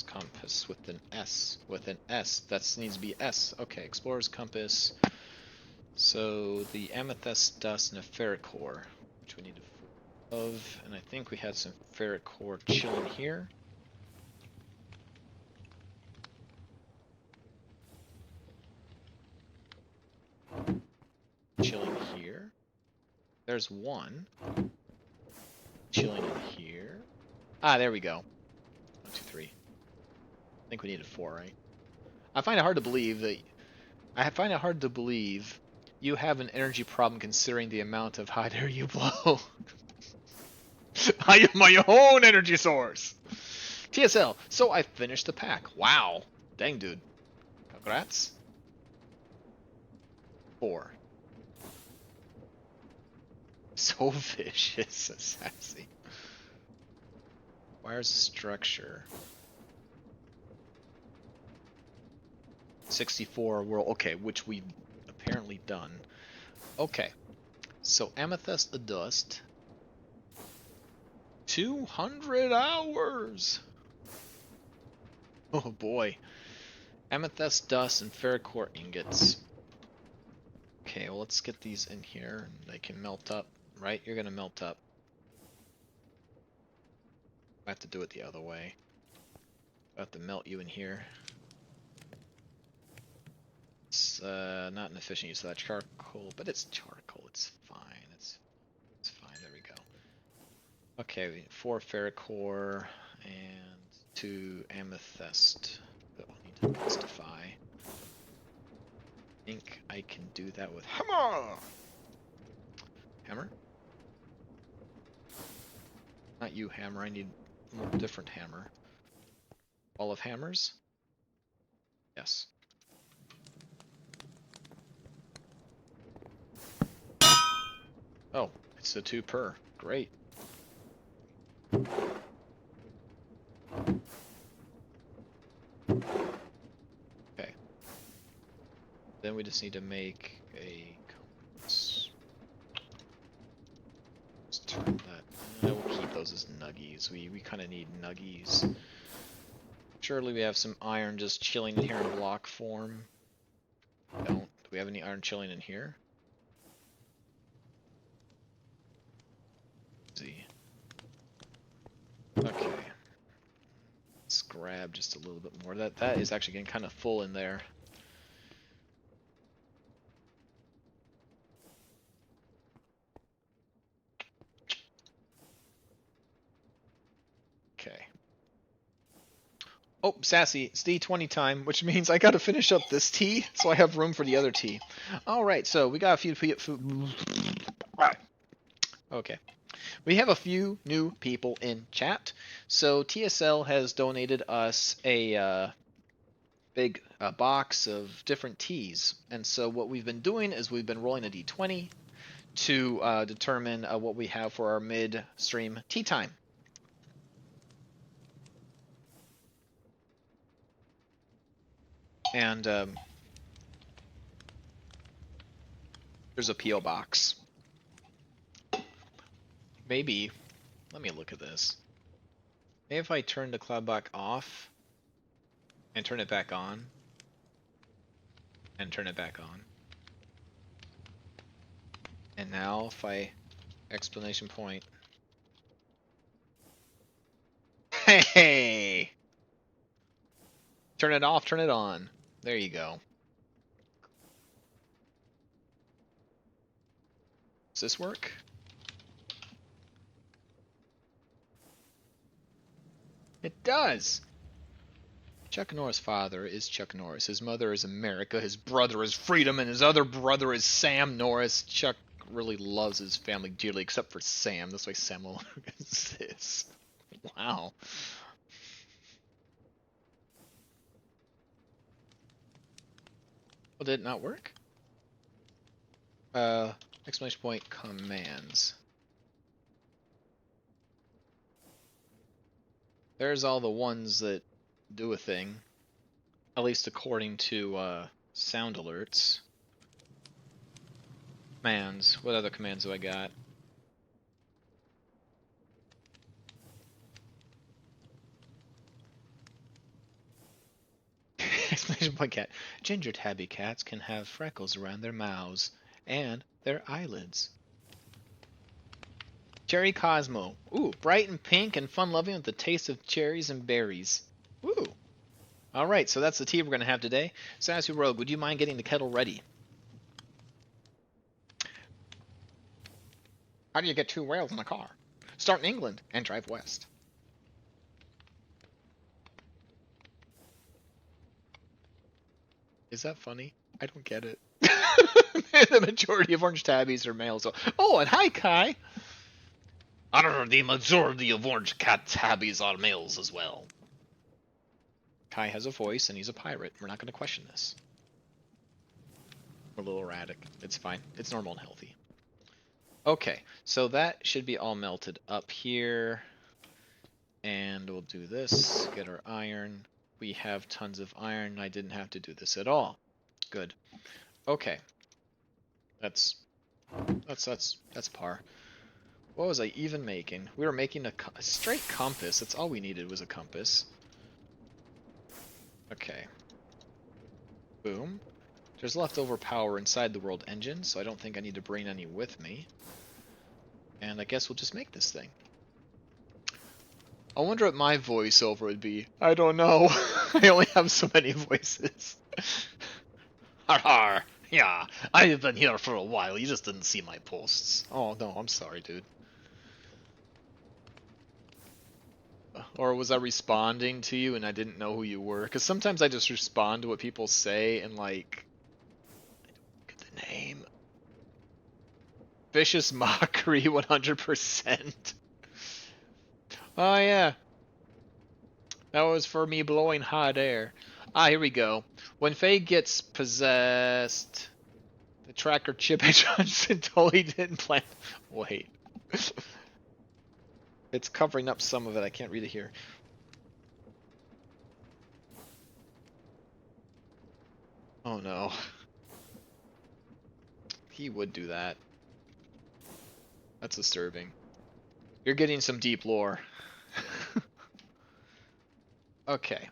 Compass with an S. With an S. That needs to be S. Okay, explorer's compass. So the amethyst dust and a ferric core, which we need to of, and I think we had some ferric core chilling here. Chilling here. There's one. Chilling in here. Ah, there we go. 1, 2, 3. I think we needed 4, right? I find it hard to believe you have an energy problem considering the amount of hot air you blow. I am my own energy source. TSL. So I finished the pack. Wow. Dang, dude. Congrats. 4. So vicious, sassy. Where's the structure? 64 world. Okay, which we've apparently done. Okay. So amethyst dust. 200 hours. Oh boy. Amethyst dust and ferric core ingots. Okay, well let's get these in here. They can melt up, right? You're gonna melt up. I have to do it the other way. I have to melt you in here. It's not an efficient use of that charcoal, but it's charcoal. It's fine. It's fine. There we go. Okay, 4 ferric core and 2 amethyst that we'll need to mystify. I think I can do that with hammer. Hammer? Not you, hammer. I need a more different hammer. All of hammers? Yes. Oh, it's the 2 per. Great. Okay. Then we just need to make a compass. Let's turn that. We'll keep those as nuggies. We kind of need nuggies. Surely we have some iron just chilling in here in block form. Don't. Do we have any iron chilling in here? Let's see. Okay. Let's grab just a little bit more. That is actually getting kind of full in there. Okay. Oh, sassy, it's D20 time, which means I gotta finish up this tea, so I have room for the other tea. Alright, so we got a few okay. We have a few new people in chat. So TSL has donated us a big box of different teas. And so what we've been doing is we've been rolling a D20 to determine what we have for our mid-stream tea time. And there's a P.O. box. Maybe, let me look at this. Maybe if I turn the Cloudblock off and turn it back on and turn it back on. And now if I explanation point. Hey! Turn it off, turn it on. There you go. Does this work? It does! Chuck Norris' father is Chuck Norris. His mother is America. His brother is Freedom. And his other brother is Sam Norris. Chuck really loves his family dearly, except for Sam. That's why Sam will exists. Wow. Well, did it not work? Exclamation point commands. There's all the ones that do a thing. At least according to sound alerts. Commands. What other commands do I got? Exclamation point cat. Ginger tabby cats can have freckles around their mouths and their eyelids. Cherry Cosmo. Ooh, bright and pink and fun-loving with the taste of cherries and berries. Ooh. Alright, so that's the tea we're going to have today. Sassy Rogue, would you mind getting the kettle ready? How do you get 2 rails in a car? Start in England and drive west. Is that funny? I don't get it. The majority of orange tabbies are males. So. Oh, and hi, Kai. The majority of orange cat tabbies are males as well. Kai has a voice and he's a pirate. We're not going to question this. We're a little erratic. It's fine. It's normal and healthy. Okay, so that should be all melted up here. And we'll do this. Get our iron. We have tons of iron. I didn't have to do this at all. Good. Okay. That's par. What was I even making? We were making a straight compass. That's all we needed was a compass. Okay. Boom. There's leftover power inside the world engine, so I don't think I need to bring any with me. And I guess we'll just make this thing. I wonder what my voiceover would be. I don't know. I only have so many voices. Har har. Yeah, I've been here for a while. You just didn't see my posts. Oh no, I'm sorry, dude. Or was I responding to you and I didn't know who you were? Because sometimes I just respond to what people say and like... I don't get the name. Vicious Mockery 100%. Oh yeah. That was for me blowing hot air. Ah, here we go. When Faye gets possessed... The tracker Chip Johnson totally didn't plan... Wait. It's covering up some of it. I can't read it here. Oh no. He would do that. That's disturbing. You're getting some deep lore. Okay.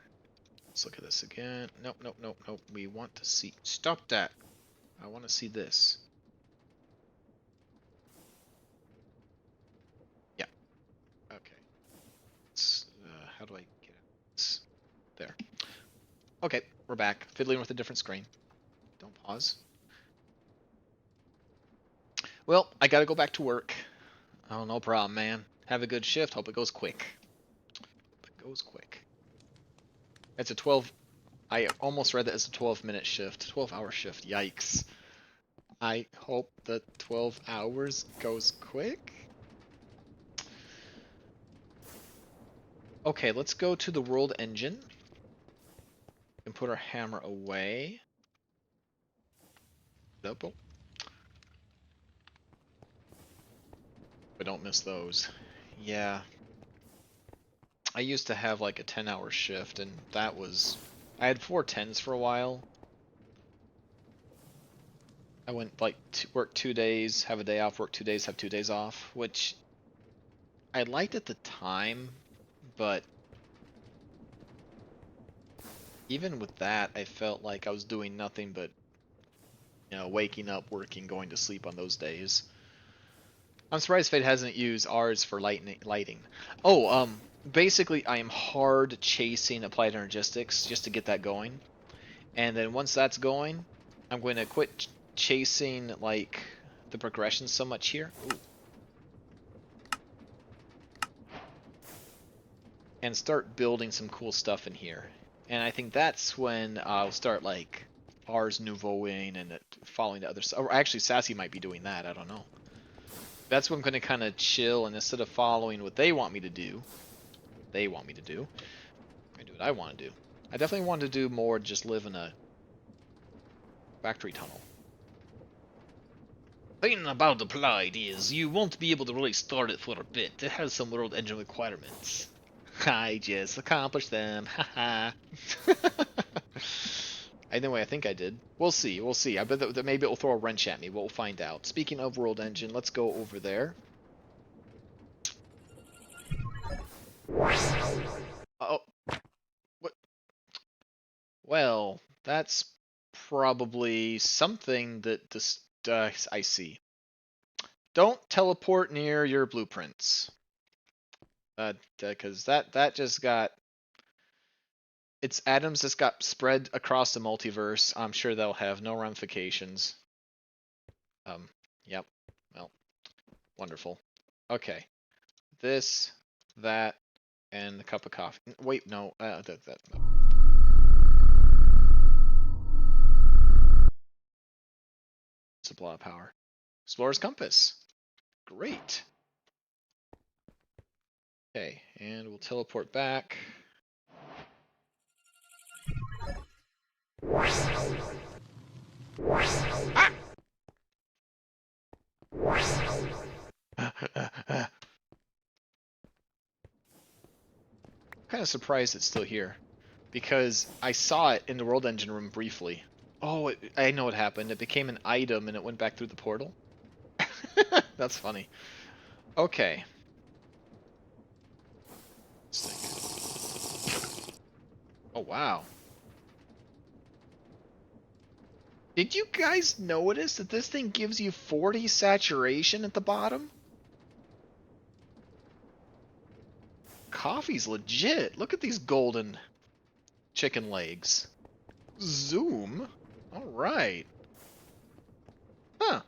Let's look at this again. Nope, nope, nope, nope. We want to see... Stop that! I want to see this. Yeah. Okay. How do I get this? There. Okay, we're back. Fiddling with a different screen. Don't pause. Well, I gotta go back to work. Oh, no problem, man. Have a good shift. Hope it goes quick. Hope it goes quick. It's a 12... I almost read that as a 12-minute shift. 12-hour shift. Yikes. I hope the 12 hours goes quick. Okay, let's go to the world engine. And put our hammer away. Double. But don't miss those. Yeah. I used to have like a 10-hour shift, and that was... I had 4 10s for a while. I went like work 2 days, have a day off, work 2 days, have 2 days off, which I liked at the time, but even with that, I felt like I was doing nothing but, you know, waking up, working, going to sleep on those days. I'm surprised Fate hasn't used ours for lighting. Oh, basically I am hard chasing applied energistics just to get that going. And then once that's going, I'm going to quit chasing like the progression so much here. Ooh. And start building some cool stuff in here. And I think that's when I'll start like Ars Nouveauing and following the other stuff. Or actually, Sassy might be doing that. I don't know. That's when I'm going to kind of chill, and instead of following what they want me to do, I do what I want to do. I definitely want to do more just live in a factory tunnel. The thing about Applied is you won't be able to really start it for a bit. It has some world engine requirements. I just accomplished them. Haha. Anyway, I think I did. We'll see. We'll see. I bet that maybe it'll throw a wrench at me. We'll find out. Speaking of world engine, let's go over there. Oh, what? Well, that's probably something that this I see. Don't teleport near your blueprints. Because that just got it's atoms just got spread across the multiverse. I'm sure they'll have no ramifications. Yep. Well, wonderful. Okay. This, that, and a cup of coffee. Wait, no. No. Supply of power. Explorer's compass. Great. Okay, and we'll teleport back. Ah! Kind of surprised it's still here, because I saw it in the world engine room briefly. Oh, I know what happened. It became an item and it went back through the portal. That's funny. Okay. Let's think. Oh, wow. Did you guys notice that this thing gives you 40 saturation at the bottom? Coffee's legit. Look at these golden chicken legs. Zoom? Alright. Huh.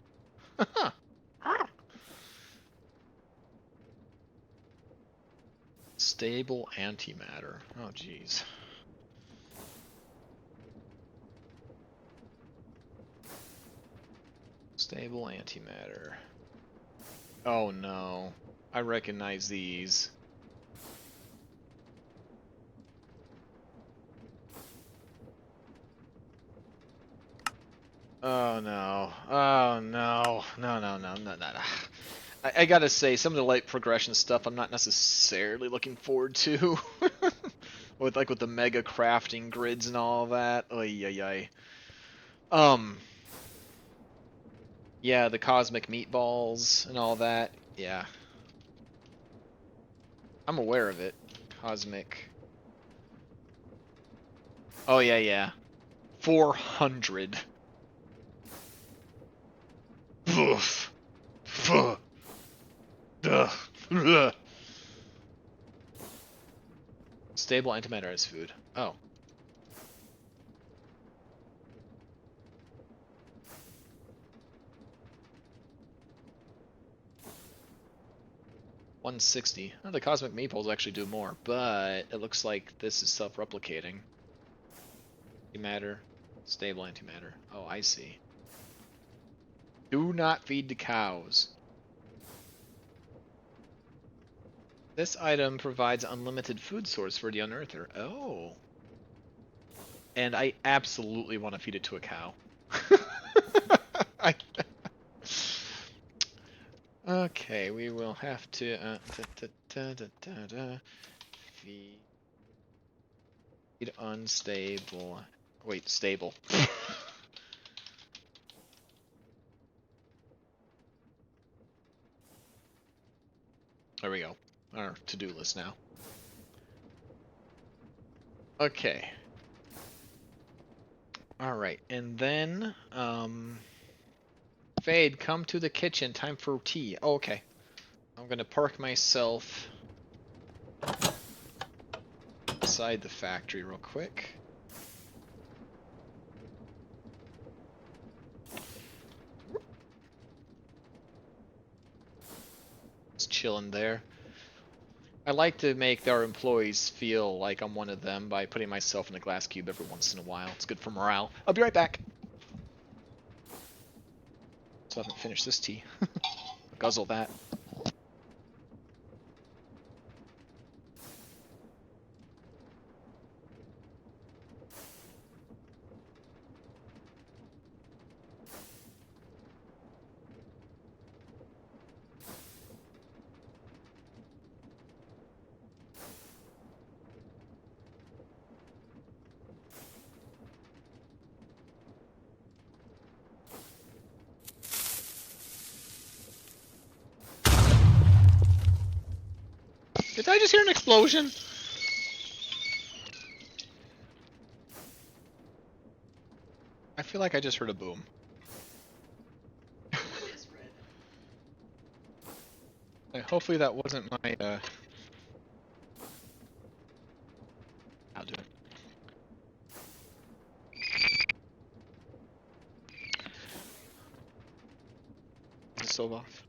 Stable antimatter. Oh, jeez. Stable antimatter. Oh, no. I recognize these. Oh, no. Oh, no. No. I gotta say, some of the light progression stuff I'm not necessarily looking forward to. with the mega crafting grids and all that. Oy. Yeah, the cosmic meatballs and all that. Yeah. I'm aware of it. Cosmic. Oh, yeah. 400. Oof. Fuh. Ugh. Stable antimatter as food. Oh. $160. Oh, the cosmic meatballs actually do more, but it looks like this is self-replicating. Antimatter. Stable antimatter. Oh, I see. Do not feed the cows. This item provides unlimited food source for the Unearther. Oh. And I absolutely want to feed it to a cow. Okay, we will have to feed unstable. Wait, stable. There we go. Our to-do list now. Okay. Alright, and then, Fade, come to the kitchen. Time for tea. Oh, okay. I'm gonna park myself inside the factory real quick. Just chilling there. I like to make our employees feel like I'm one of them by putting myself in a glass cube every once in a while. It's good for morale. I'll be right back. So I haven't finished this tea. Guzzle that. Did I just hear an explosion? I feel like I just heard a boom. Hopefully that wasn't my, I'll do it. Is the stove off?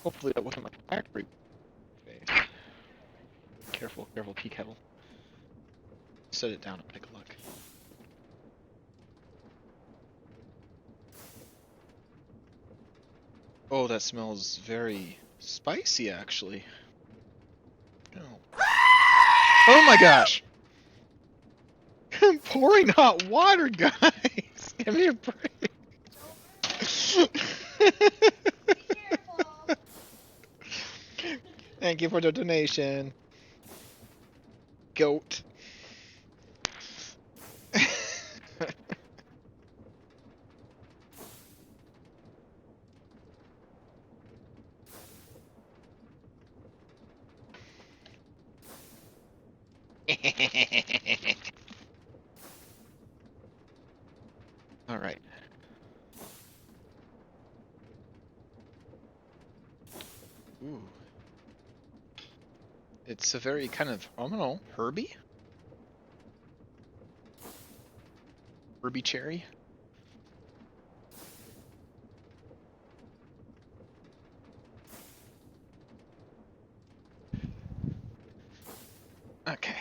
Hopefully that wasn't my factory face. Careful, careful, tea kettle. Set it down and take a look. Oh, that smells very spicy, actually. Oh, oh my gosh! I'm pouring hot water, guys! Give me a break! Thank you for the donation. Goat. Alright. Ooh. It's a very kind of, I don't know, herby? Herby cherry? Okay.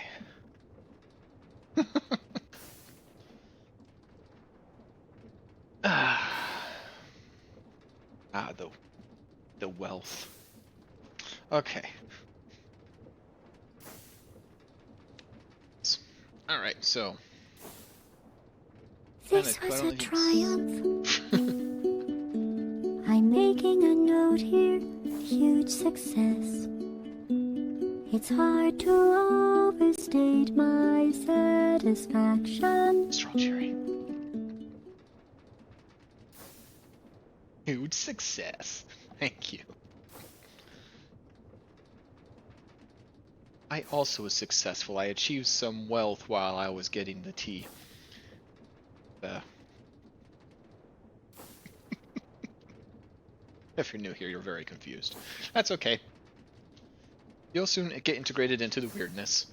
The wealth. Okay. Alright, so. This was a triumph. I'm making a note here, huge success. It's hard to overstate my satisfaction. Strong cherry. Huge success. Thank you. I also was successful. I achieved some wealth while I was getting the tea. If you're new here, you're very confused. That's okay. You'll soon get integrated into the weirdness.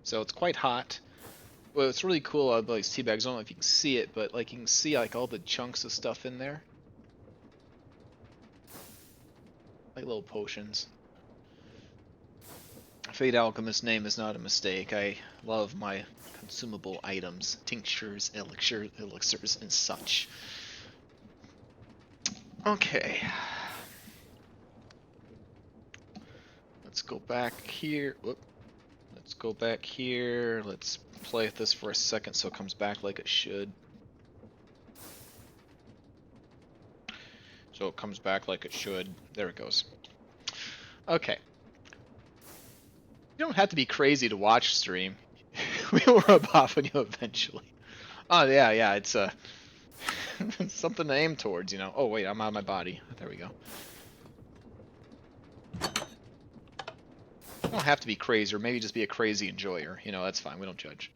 So it's quite hot. Well, it's really cool about these tea bags. I don't know if you can see it, but like you can see like all the chunks of stuff in there. Like little potions. Fate Alchemist's name is not a mistake. I love my consumable items, tinctures, elixirs, and such. Okay. Let's go back here. Whoop. Let's go back here. Let's play with this for a second so it comes back like it should. So it comes back like it should. There it goes. Okay. You don't have to be crazy to watch stream. We will rub off on you eventually. Oh yeah, it's it's something to aim towards, you know. Oh wait, I'm out of my body. There we go. You don't have to be crazy, or maybe just be a crazy enjoyer. You know, that's fine. We don't judge.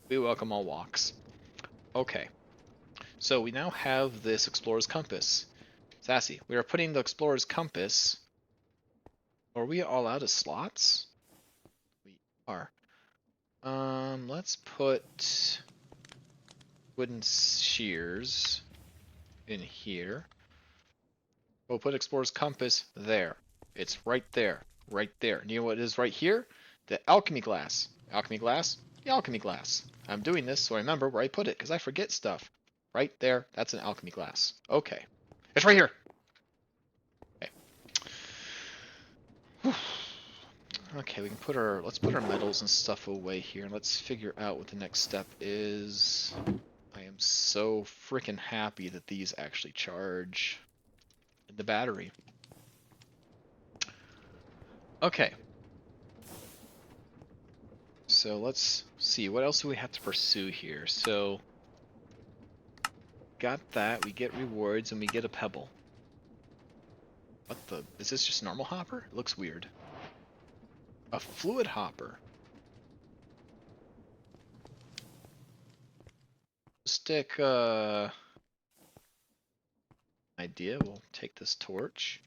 We welcome all walks. Okay. So we now have this Explorer's Compass. Sassy, we are putting the Explorer's Compass. Are we all out of slots? We are. Let's put wooden shears in here. We'll put Explorer's Compass there. It's right there. Right there. And you know what it is right here? The alchemy glass. Alchemy glass? The alchemy glass. I'm doing this so I remember where I put it, because I forget stuff. Right there. That's an alchemy glass. Okay. It's right here. Okay. Whew. Okay, we can put our, let's put our metals and stuff away here, and let's figure out what the next step is. I am so freaking happy that these actually charge the battery. Okay. So let's see, what else do we have to pursue here? So, got that, we get rewards, and we get a pebble. What the, is this just normal hopper? It looks weird. A fluid hopper. Stick, idea, we'll take this torch,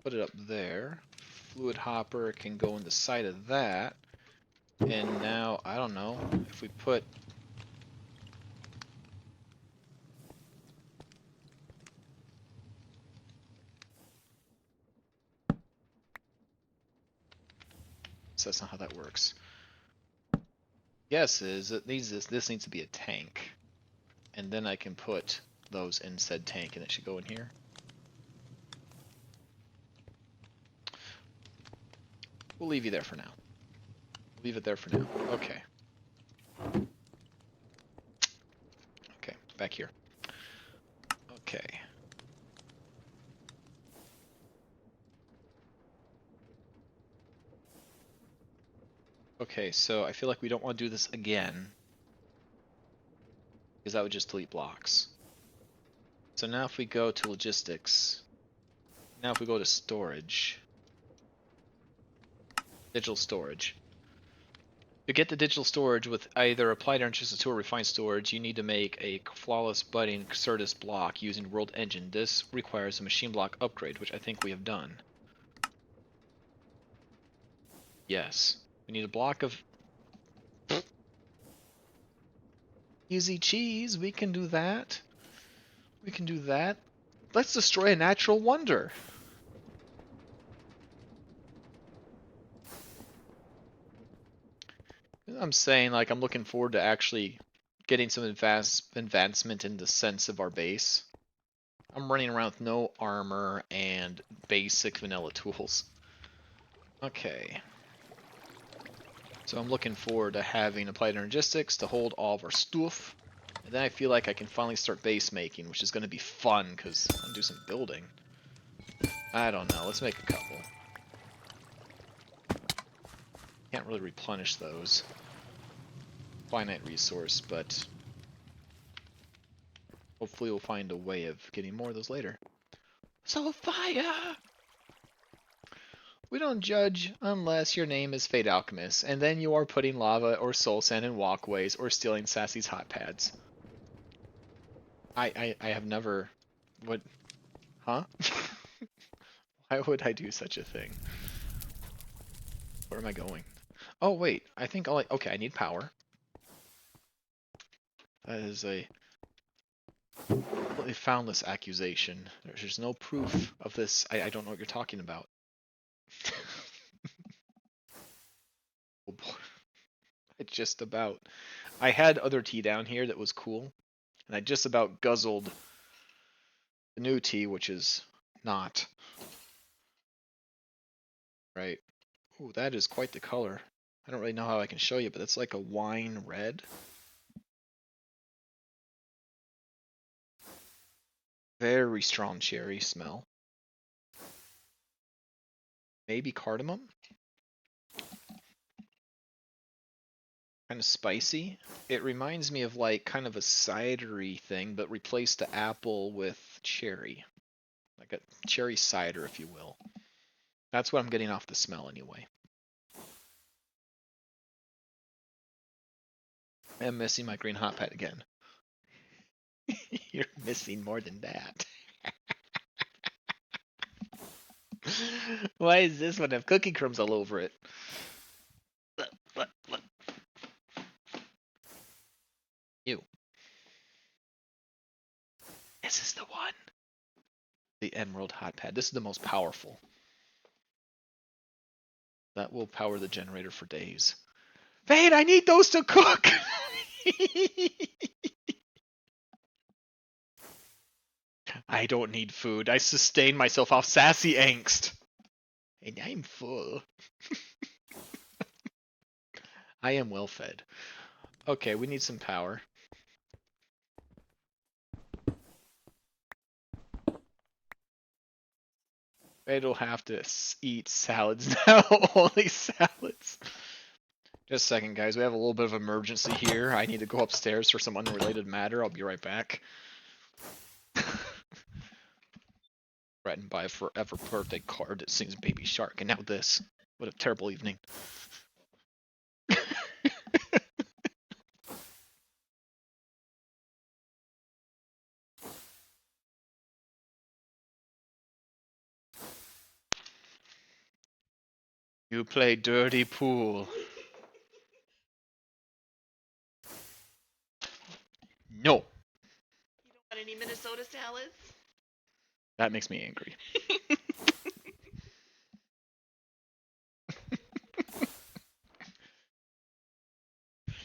put it up there. Fluid hopper can go in the side of that. And now, I don't know, if we put... So that's not how that works. Guess is, it needs this needs to be a tank. And then I can put those in said tank and it should go in here. We'll leave you there for now. Leave it there for now. Okay. Okay, back here. Okay. Okay, so I feel like we don't want to do this again, because that would just delete blocks. So now if we go to logistics, now if we go to storage, digital storage. To get the digital storage with either applied energies or refined storage, you need to make a flawless budding Certus block using World Engine. This requires a machine block upgrade, which I think we have done. Yes. We need a block of... Easy cheese, we can do that. We can do that. Let's destroy a natural wonder. I'm saying, like, I'm looking forward to actually getting some advancement in the sense of our base. I'm running around with no armor and basic vanilla tools. Okay. So I'm looking forward to having applied energistics to hold all of our stuff. And then I feel like I can finally start base making, which is going to be fun, because I'm going to do some building. I don't know, let's make a couple. Can't really replenish those. Finite resource, but hopefully we'll find a way of getting more of those later. Sophia! We don't judge unless your name is Fate Alchemist, and then you are putting lava or soul sand in walkways or stealing Sassy's hot pads. I have never... What? Huh? Why would I do such a thing? Where am I going? Oh, wait. I think I'll... Okay, I need power. That is a completely foundless accusation. There's no proof of this. I don't know what you're talking about. Oh boy. I just about... I had other tea down here that was cool, and I just about guzzled the new tea, which is not. Right. Ooh, that is quite the color. I don't really know how I can show you, but it's like a wine red. Very strong cherry smell. Maybe cardamom? Kind of spicy. It reminds me of like kind of a cidery thing, but replace the apple with cherry. Like a cherry cider, if you will. That's what I'm getting off the smell anyway. I'm missing my green hot pad again. You're missing more than that. Why is this one have cookie crumbs all over it? Look. You. This is the one. The Emerald hot pad. This is the most powerful. That will power the generator for days. Vane, I need those to cook! I don't need food. I sustain myself off sassy angst. And I'm full. I am well fed. Okay, we need some power. It'll have to eat salads now. Only salads. Just a second, guys. We have a little bit of emergency here. I need to go upstairs for some unrelated matter. I'll be right back. Threatened by a forever birthday card that sings Baby Shark, and now this. What a terrible evening. You play dirty pool. No. You don't want any Minnesota salads? That makes me angry.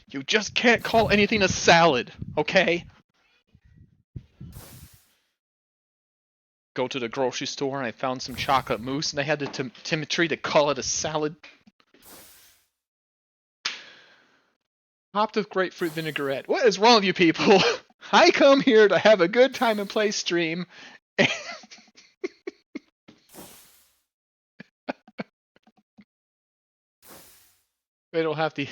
You just can't call anything a salad, okay? Go to the grocery store and I found some chocolate mousse and I had the timidity to call it a salad. Topped with grapefruit vinaigrette. What is wrong with you people? I come here to have a good time and play stream. It'll have to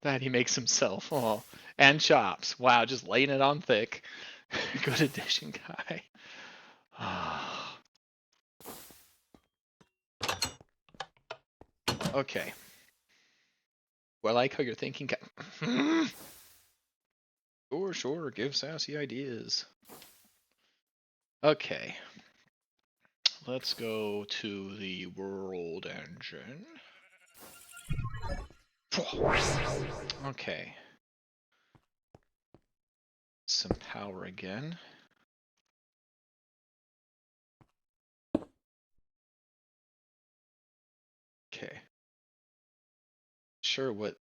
that he makes himself. Oh, and chops. Wow, just laying it on thick. Good addition, guy. Okay. Well, I like how you're thinking. Sure. Give sassy ideas. Okay. Let's go to the world engine. Okay. Some power again. Okay. Sure, what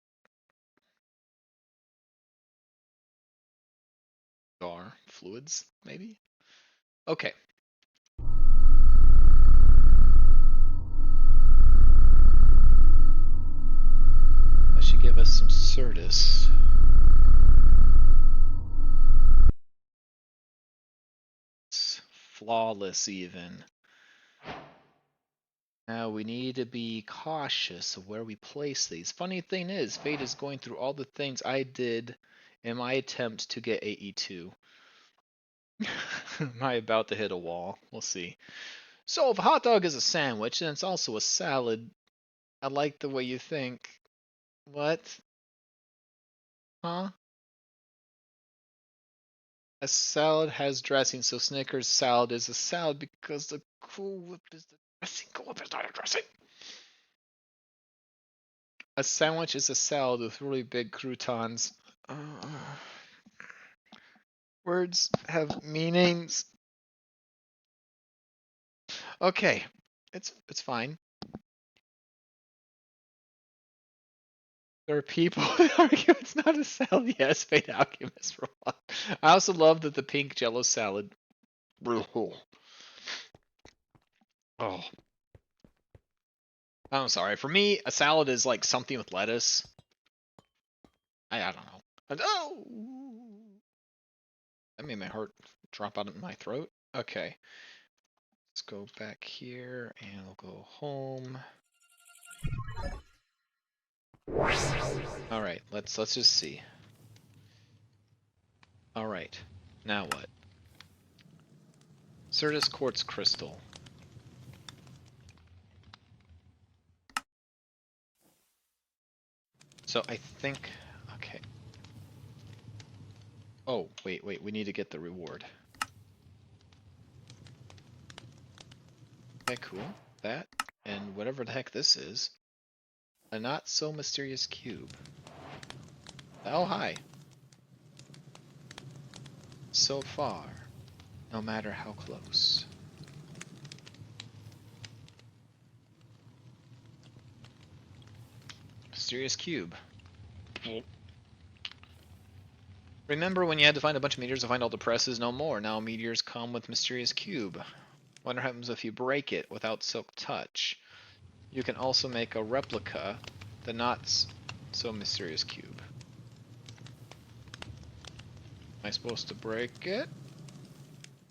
are fluids, maybe? Okay. That should give us some Certus. It's flawless, even. Now we need to be cautious of where we place these. Funny thing is, Fate is going through all the things I did in my attempt to get AE2. Am I about to hit a wall? We'll see. So if a hot dog is a sandwich, then it's also a salad. I like the way you think. What? Huh? A salad has dressing, so Snickers salad is a salad because the Cool Whip is the dressing. Cool Whip is not a dressing. A sandwich is a salad with really big croutons. Words have meanings. Okay, it's fine. There are people that argue it's not a salad. Yes, Fate Alchemist for one. I also love that the pink Jello salad. Oh. I'm sorry. For me, a salad is like something with lettuce. I don't know. Oh! That made my heart drop out of my throat. Okay. Let's go back here and we'll go home. Alright, let's just see. Alright. Now what? Certus Quartz Crystal. So I think, okay. Oh, wait, we need to get the reward. Okay, cool. That, and whatever the heck this is. A not so mysterious cube. Oh, hi. So far, no matter how close. Mysterious cube. Remember when you had to find a bunch of meteors to find all the presses? No more. Now meteors come with mysterious cube. Wonder what happens if you break it without silk touch. You can also make a replica, the not so mysterious cube. Am I supposed to break it?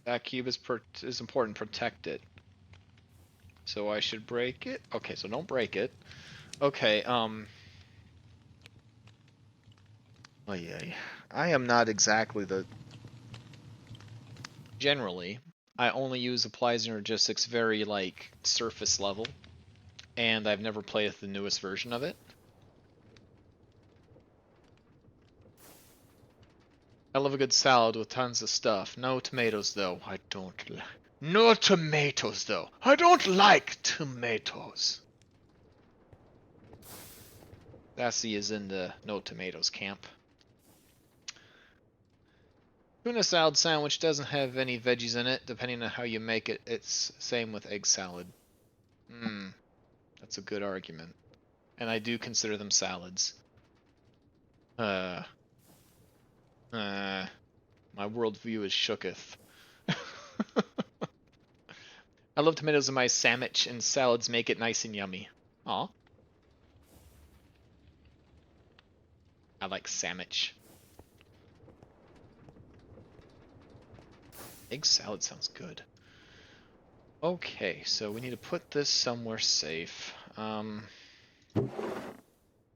That cube is important. Protect it. So I should break it? Okay, so don't break it. Okay, oh yeah. I am not exactly the... Generally, I only use Applies Energistics very, like, surface level. And I've never played with the newest version of it. I love a good salad with tons of stuff. No tomatoes, though. I don't like... No tomatoes, though. I don't like tomatoes. Sassy is in the no tomatoes camp. Tuna salad sandwich doesn't have any veggies in it. Depending on how you make it, it's same with egg salad. That's a good argument. And I do consider them salads. My worldview is shooketh. I love tomatoes in my sandwich, and salads make it nice and yummy. Aw. I like sandwich. Egg salad sounds good. Okay, so we need to put this somewhere safe. Kind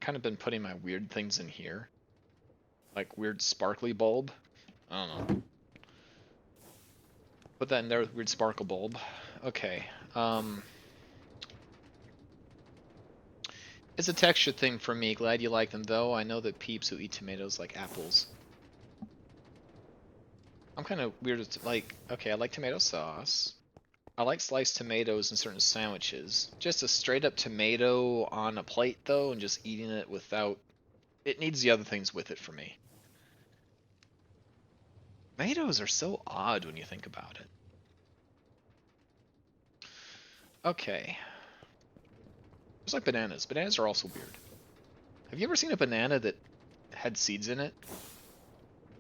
of been putting my weird things in here. Like weird sparkly bulb. I don't know. Put that in there with weird sparkle bulb. Okay. It's a texture thing for me. Glad you like them, though. I know that peeps who eat tomatoes like apples. I'm kind of weird with, like, okay, I like tomato sauce. I like sliced tomatoes in certain sandwiches. Just a straight up tomato on a plate, though, and just eating it without... It needs the other things with it for me. Tomatoes are so odd when you think about it. Okay. Just like bananas. Bananas are also weird. Have you ever seen a banana that had seeds in it?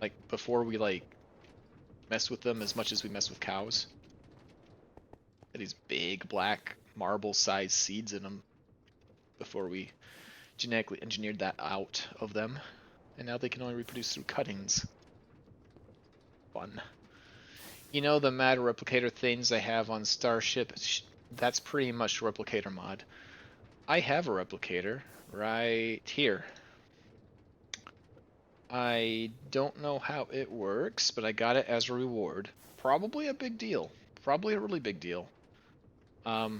Like, before we, like, messed with them as much as we mess with cows? These big, black, marble-sized seeds in them before we genetically engineered that out of them. And now they can only reproduce through cuttings. Fun. You know the mad replicator things I have on Starship? That's pretty much replicator mod. I have a replicator right here. I don't know how it works, but I got it as a reward. Probably a big deal. Probably a really big deal. I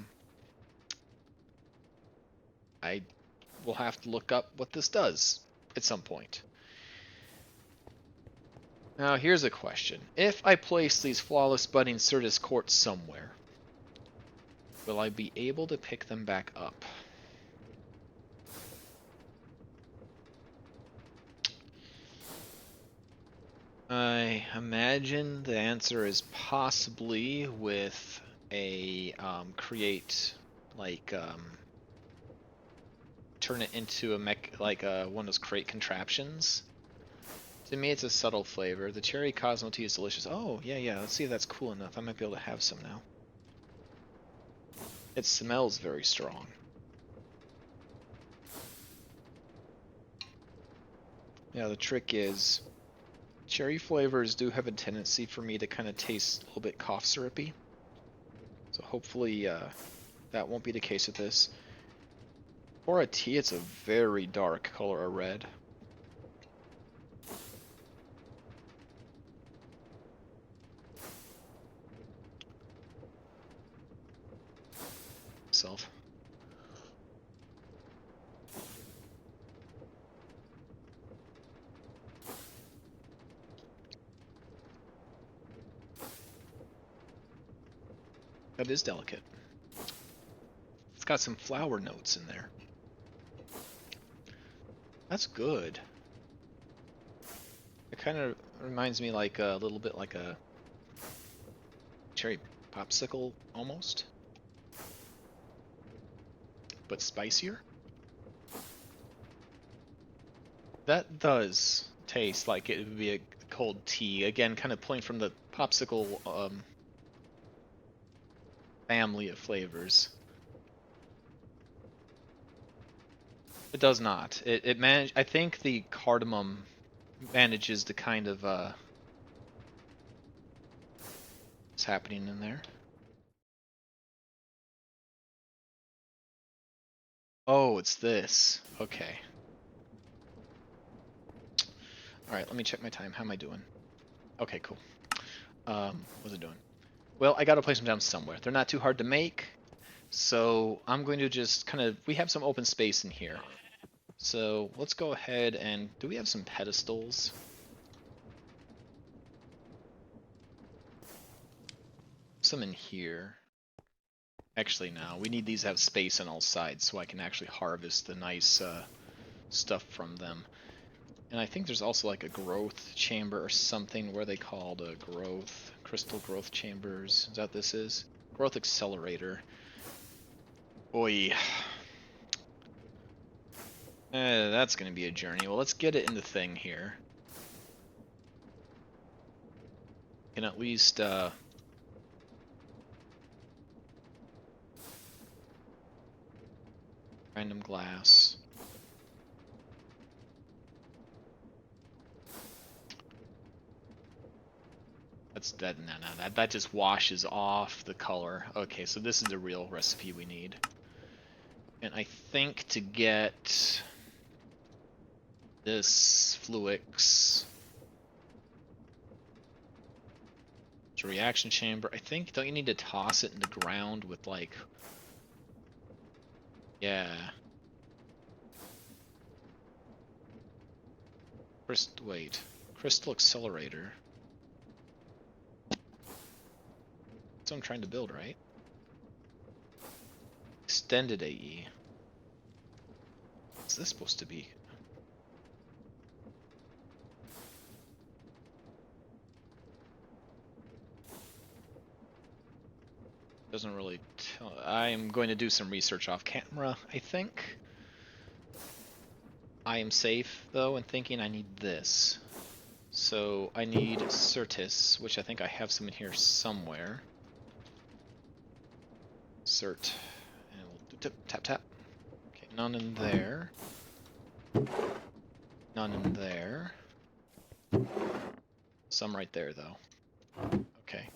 will have to look up what this does at some point. Now here's a question. If I place these flawless budding Certus quartz somewhere, will I be able to pick them back up? I imagine the answer is possibly with a create, like, turn it into a like one of those crate contraptions. To me, it's a subtle flavor. The cherry Cosmo tea is delicious. Oh, yeah. Let's see if that's cool enough. I might be able to have some now. It smells very strong. Yeah, the trick is cherry flavors do have a tendency for me to kind of taste a little bit cough syrupy. So hopefully that won't be the case with this. For a tea, it's a very dark color of red. Self. That is delicate. It's got some flower notes in there. That's good. It kind of reminds me like a little bit like a cherry popsicle almost, but spicier. That does taste like it would be a cold tea. Again, kind of pulling from the popsicle family of flavors. It does not. It manage. I think the cardamom manages to kind of what's happening in there. Oh, it's this. Okay. All right. Let me check my time. How am I doing? Okay, cool. What's it doing? Well, I gotta place them down somewhere. They're not too hard to make, so I'm going to just kind of. We have some open space in here, so let's go ahead and. Do we have some pedestals? Some in here. Actually, no. We need these to have space on all sides so I can actually harvest the nice stuff from them. And I think there's also like a growth chamber or something. Where they called a growth, crystal growth chambers. Is that what this is? Growth accelerator. Boy. That's going to be a journey. Well, let's get it in the thing here. Can at least random glass. That's that. No, that just washes off the color. Okay, so this is the real recipe we need. And I think to get this Fluix, it's a reaction chamber. I think, don't you need to toss it in the ground with like, yeah. Wait, crystal accelerator. That's what I'm trying to build, right? Extended AE. What's this supposed to be? Doesn't really tell. I am going to do some research off camera, I think. I am safe, though, in thinking I need this. So I need Certis, which I think I have some in here somewhere. Cert. And we'll do tap, tap. Okay, none in there. None in there. Some right there, though. Okay.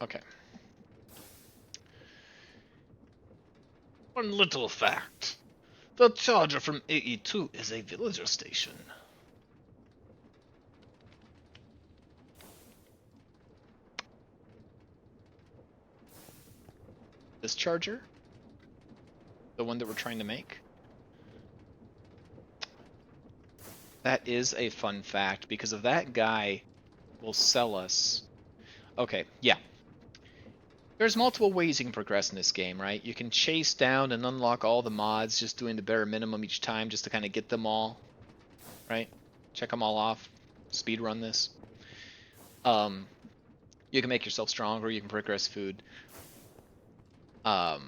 Okay. One little fact. The charger from AE2 is a villager station. This charger? The one that we're trying to make? That is a fun fact, because if that guy will sell us... Okay, yeah. There's multiple ways you can progress in this game, right? You can chase down and unlock all the mods, just doing the bare minimum each time, just to kind of get them all, right? Check them all off. Speed run this. You can make yourself stronger, you can progress food. I'm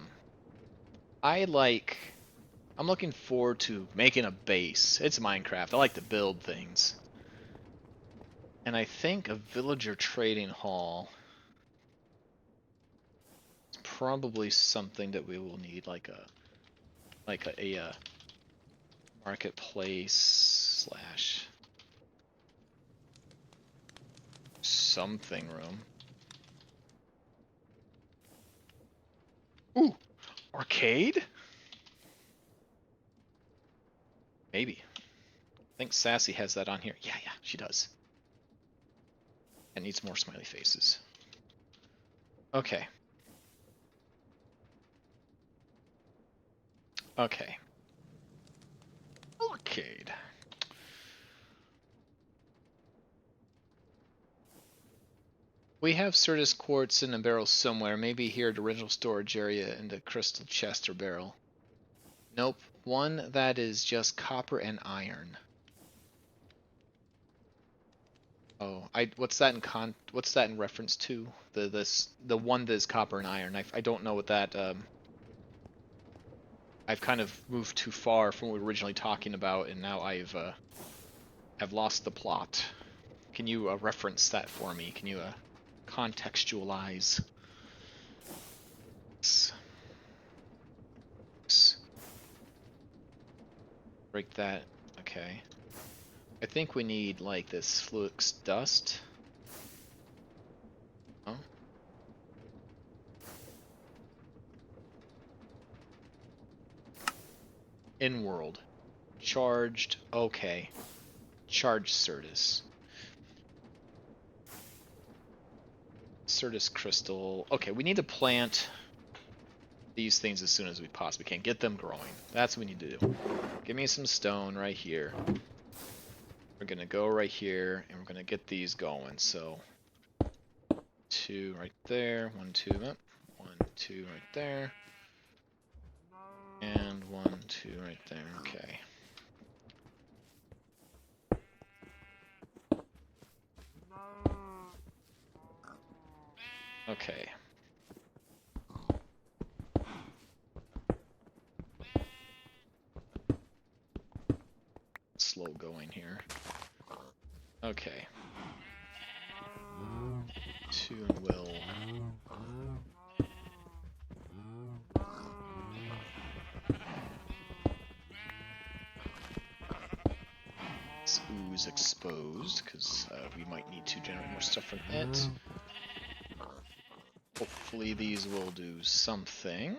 looking forward to making a base. It's Minecraft. I like to build things. And I think a villager trading hall is probably something that we will need, like a marketplace slash something room. Ooh, arcade? Maybe. I think Sassy has that on here. Yeah, she does. It needs more smiley faces. Okay. Okay. Arcade. We have Certus quartz in a barrel somewhere, maybe here at the original storage area in the crystal chest or barrel. Nope, one that is just copper and iron. Oh, what's that in reference to? The one that is copper and iron. I don't know what that I've kind of moved too far from what we were originally talking about, and now I've lost the plot. Can you reference that for me? Can you contextualize? Break that. Okay. I think we need like this flux dust. Oh. In-world. Charged. Okay. Charged Certus. Certus crystal. Okay, we need to plant these things as soon as we possibly can. Get them growing. That's what we need to do. Give me some stone right here. We're gonna go right here, and we're gonna get these going. So, 2 right there, 1, 2, 1, 2 right there, and 1, 2 right there. Okay. Okay. Slow going here. Okay. 2 and will. This ooze exposed, because we might need to generate more stuff from it. Hopefully these will do something.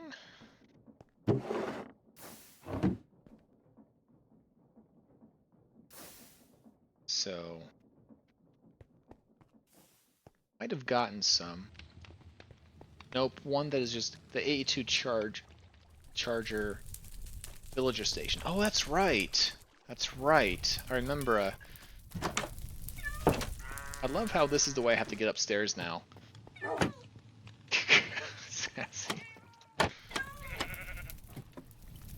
So, might have gotten some. Nope, one that is just the 82 charger villager station. Oh, that's right. That's right. I remember. I love how this is the way I have to get upstairs now. Sassy.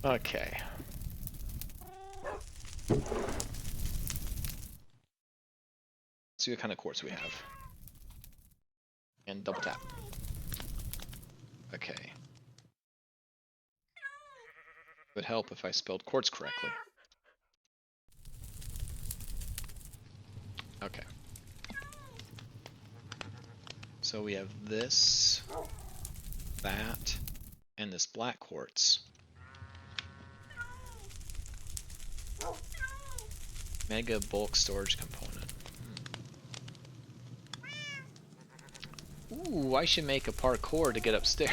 Okay. See what kind of quartz we have. And double tap. Okay. It would help if I spelled quartz correctly. Okay. So we have this, that, and this black quartz. Mega bulk storage component. Ooh, I should make a parkour to get upstairs.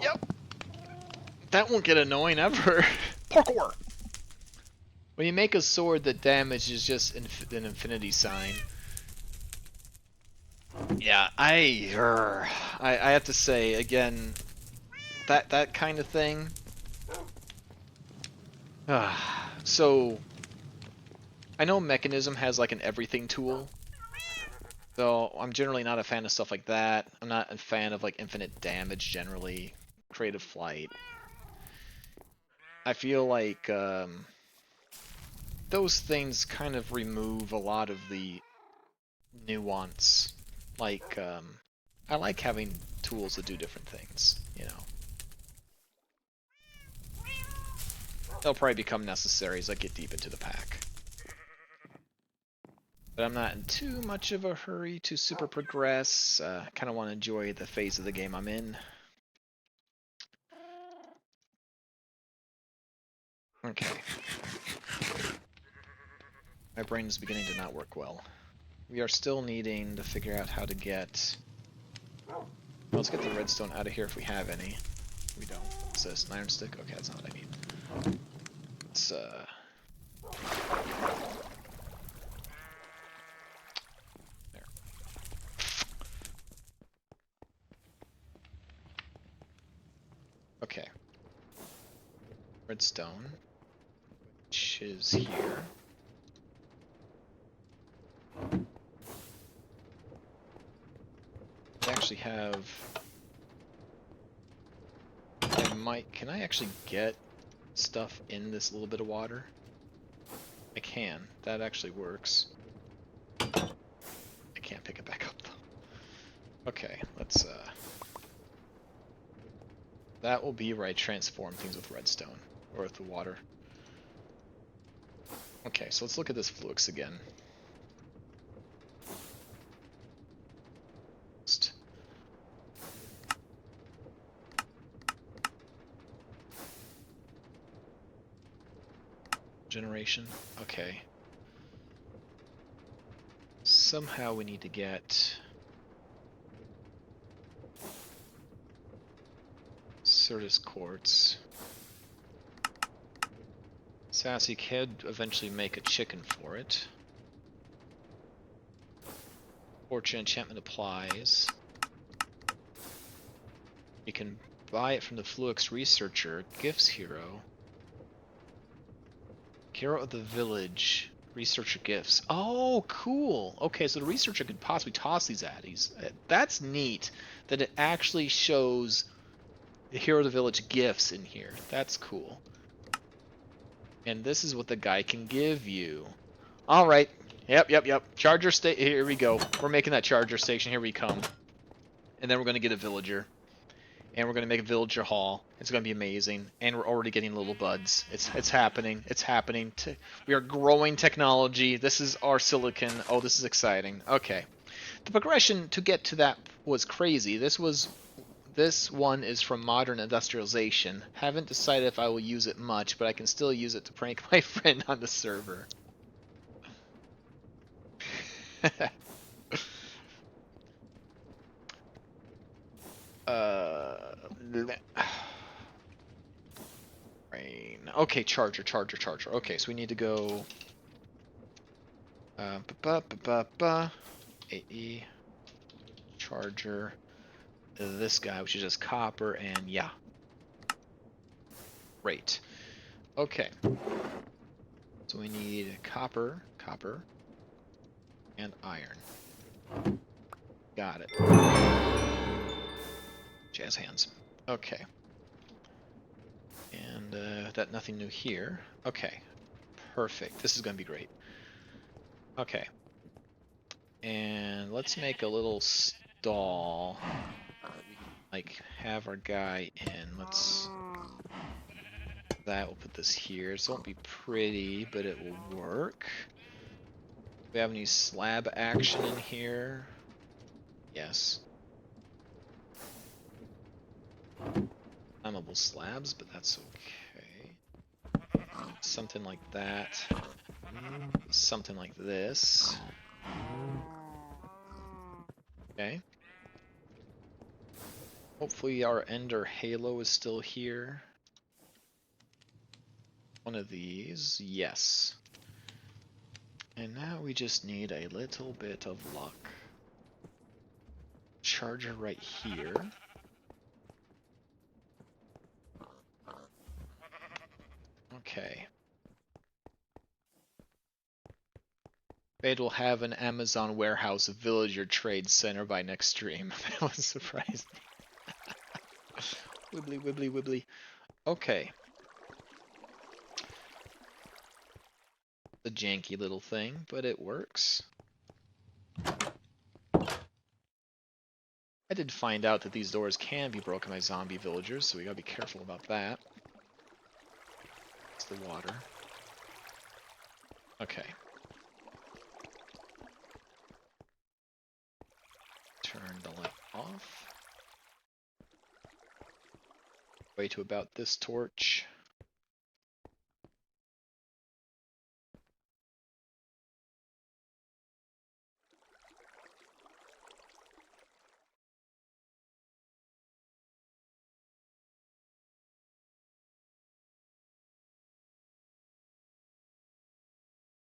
Yep. That won't get annoying ever. Parkour! When you make a sword that damages just an infinity sign. Yeah, I have to say, again, that kind of thing. So, I know Mechanism has like an everything tool, so I'm generally not a fan of stuff like that. I'm not a fan of like infinite damage generally, creative flight. I feel like those things kind of remove a lot of the nuance. Like, I like having tools that do different things, you know. They'll probably become necessary as I get deep into the pack. But I'm not in too much of a hurry to super progress. Kind of want to enjoy the phase of the game I'm in. Okay. My brain is beginning to not work well. We are still needing to figure out how to get... Well, let's get the redstone out of here if we have any. We don't. What's this? An iron stick? Okay, that's not what I need. Let's, there. Okay. Redstone, which is here. actually have... Can I actually get stuff in this little bit of water? I can. That actually works. I can't pick it back up though. Okay, let's that will be where I transform things with redstone, or with the water. Okay, so let's look at this flux again. Generation. Okay. Somehow we need to get Certus quartz. Sassy could eventually make a chicken for it. Fortune enchantment applies. You can buy it from the Fluix researcher, Gifts Hero. Hero of the village, researcher gifts. Oh, cool. Okay, so the researcher could possibly toss these addies. That's neat that it actually shows the hero of the village gifts in here. That's cool. And this is what the guy can give you. All right. Yep. Charger station. Here we go. We're making that charger station. Here we come. And then we're going to get a villager. And we're going to make a villager hall. It's going to be amazing. And we're already getting little buds. It's happening. It's happening. We are growing technology. This is our silicon. Oh, this is exciting. Okay. The progression to get to that was crazy. This one is from modern industrialization. Haven't decided if I will use it much, but I can still use it to prank my friend on the server. Rain. Okay, charger. Okay, so we need to go AE charger. This guy, which is just copper, and yeah. Great. Okay. So we need copper, and iron. Got it. Jazz hands. Okay. And that nothing new here. Okay. Perfect. This is going to be great. Okay. And let's make a little stall. Like, have our guy in. Let's... We'll put this here. This won't be pretty, but it will work. Do we have any slab action in here? Yes. Flammable slabs, but that's okay. Something like that. Something like this. Okay. Hopefully our Ender Halo is still here. One of these, yes. And now we just need a little bit of luck. Charger right here. Okay. Fade will have an Amazon warehouse villager trade center by next stream. That was surprising. Wibbly. Okay. The janky little thing, but it works. I did find out that these doors can be broken by zombie villagers, so we gotta be careful about that. It's the water. Okay. Turn the light off. Way to about this torch.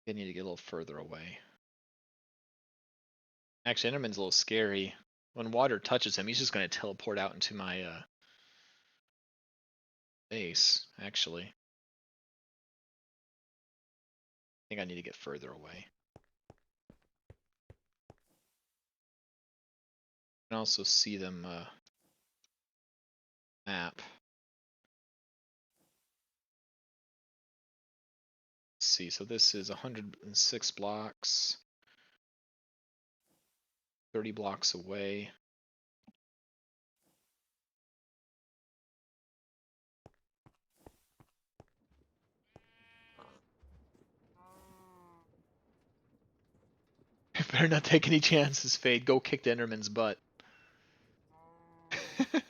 I need to get a little further away. Actually, Enderman's a little scary. When water touches him, he's just going to teleport out into my base, actually. I think I need to get further away. can also see them map. Let's see, so this is 106 blocks, 30 blocks away. Better not take any chances, Fade. Go kick the Enderman's butt. Is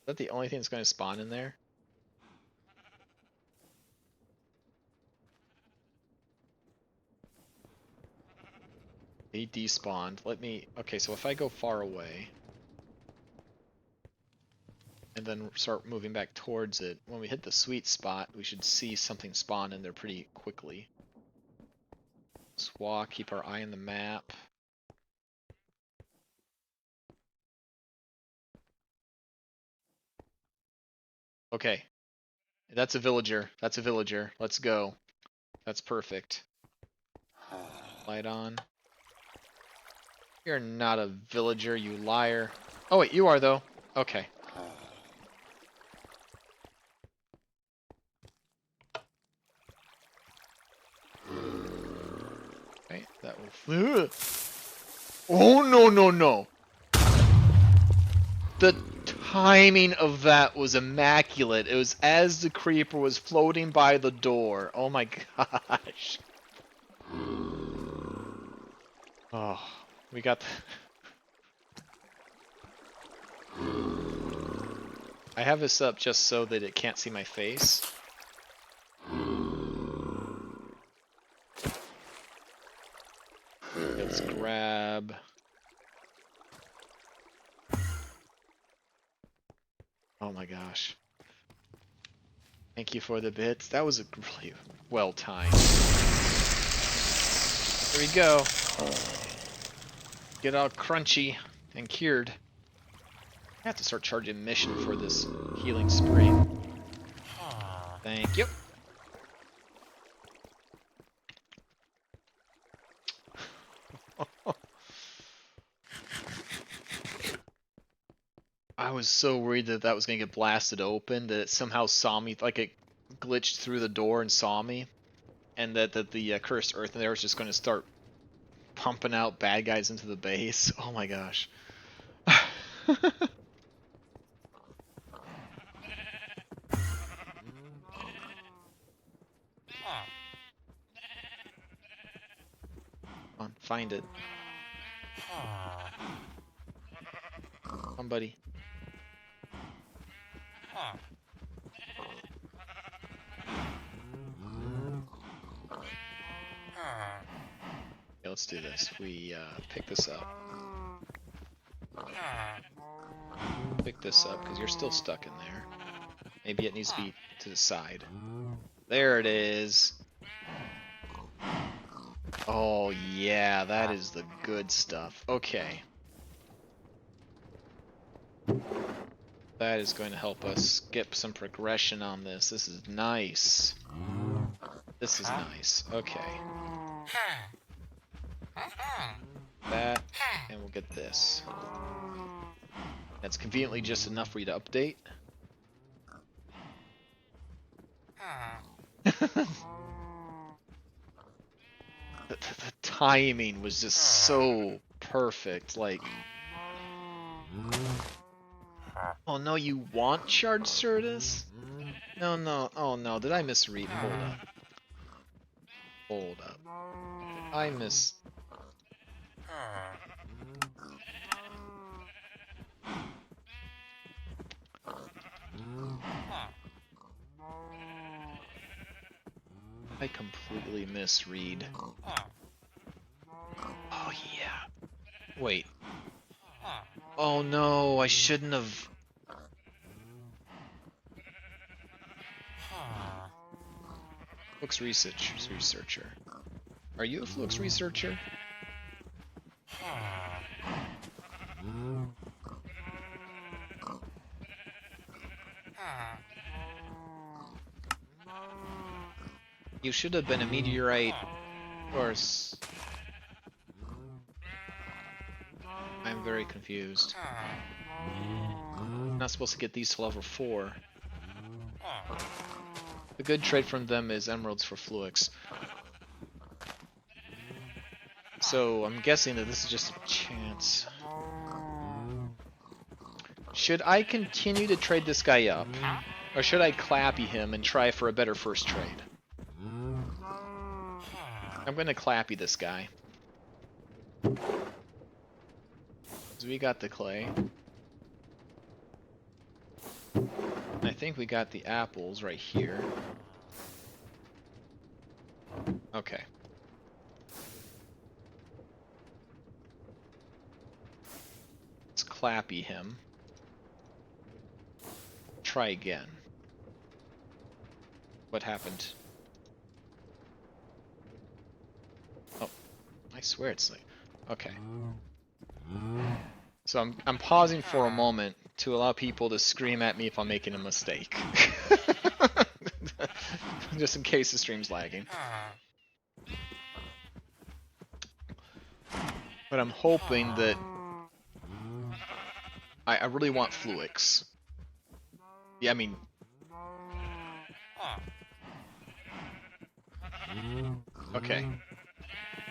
that the only thing that's going to spawn in there? He despawned. Let me... Okay, so if I go far away and then start moving back towards it, when we hit the sweet spot, we should see something spawn in there pretty quickly. Let's walk, keep our eye on the map. Okay. That's a villager. That's a villager. Let's go. That's perfect. Light on. You're not a villager, you liar. Oh wait, you are though. Okay. Okay, that will... Ugh. Oh no no no! The timing of that was immaculate. It was as the creeper was floating by the door. Oh my gosh. Oh, we got... I have this up just so that it can't see my face. Let's grab... Oh my gosh. Thank you for the bits. That was a really well timed. There we go. Get all crunchy and cured. I have to start charging mission for this healing spree. Thank you. I was so worried that that was going to get blasted open, that it somehow saw me, like it glitched through the door and saw me, and that the cursed earth in there was just going to start pumping out bad guys into the base. Oh my gosh. Come on, find it. Come, buddy. Okay, let's do this. We pick this up. Pick this up, because you're still stuck in there. Maybe it needs to be to the side. There it is. Oh yeah, that is the good stuff. Okay. That is going to help us get some progression on this. This is nice. This is nice. Okay. That, and we'll get this. That's conveniently just enough for you to update. The timing was just so perfect, like... Oh no, you want Shard Certus? No, no, oh no, did I misread? Hold up. Hold up. I miss... I completely misread. Oh yeah. Wait. Oh no, I shouldn't have... Flux researcher. Are you a Flux researcher? You should have been a meteorite, of course. I'm very confused. Not supposed to get these to level 4. The good trade from them is emeralds for Fluix. So I'm guessing that this is just a chance. Should I continue to trade this guy up? Or should I clappy him and try for a better first trade? I'm gonna clappy this guy. So we got the clay. I think we got the apples right here. Okay. Let's clappy him. Try again. What happened? Oh, I swear it's like... Okay. So I'm pausing for a moment to allow people to scream at me if I'm making a mistake. Just in case the stream's lagging. But I'm hoping that... I really want Fluix. Yeah, I mean... Okay.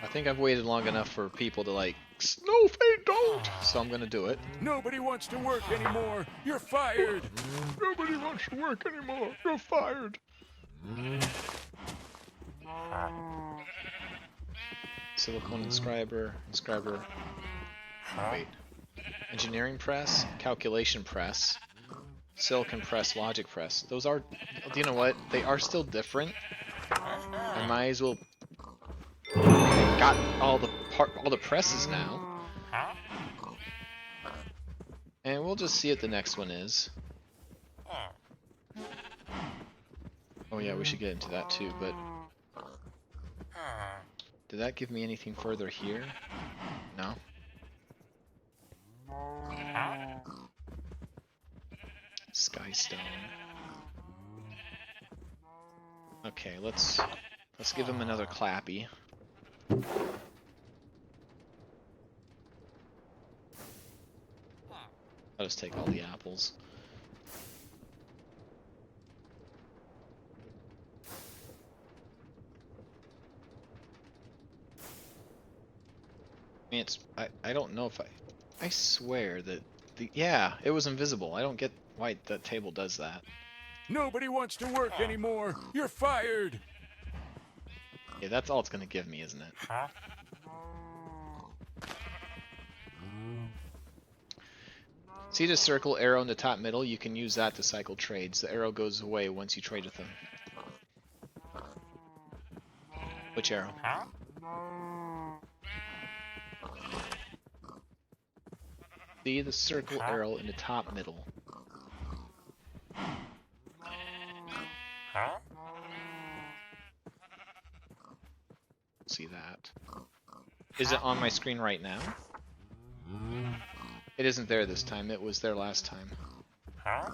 I think I've waited long enough for people to like, no, Fade, don't! So I'm gonna do it. Nobody wants to work anymore. You're fired. Nobody wants to work anymore. You're fired. Silicone inscriber. Wait. Engineering press, calculation press, silicon press, logic press. Those are, do you know what? They are still different. I might as well. Got all the presses now. And we'll just see what the next one is. Oh yeah, we should get into that too, but... Did that give me anything further here? No? Skystone. Okay, let's give him another clappy. I'll just take all the apples. I mean, I don't know if I swear that yeah, it was invisible. I don't get why that table does that. Nobody wants to work anymore. You're fired. Yeah, that's all it's gonna give me, isn't it? See the circle arrow in the top middle? You can use that to cycle trades. The arrow goes away once you trade with them. Which arrow? See the circle arrow in the top middle. See that? Is it on my screen right now? It isn't there this time. It was there last time. Huh.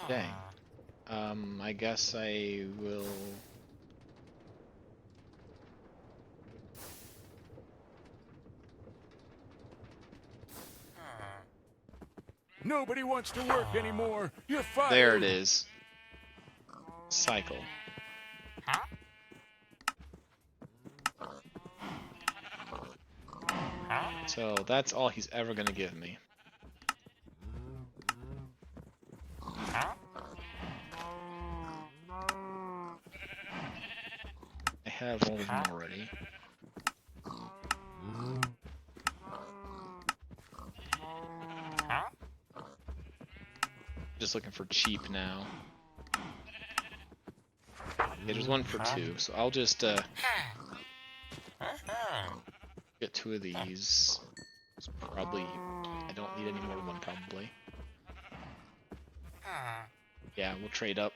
Dang. I guess I will... Nobody wants to work anymore. You're fired. There it is. Cycle. So that's all he's ever gonna give me. I have all of them already. Just looking for cheap now. Yeah, there's one for 2, so I'll just get 2 of these. It's probably, I don't need any more than one probably. Yeah, we'll trade up.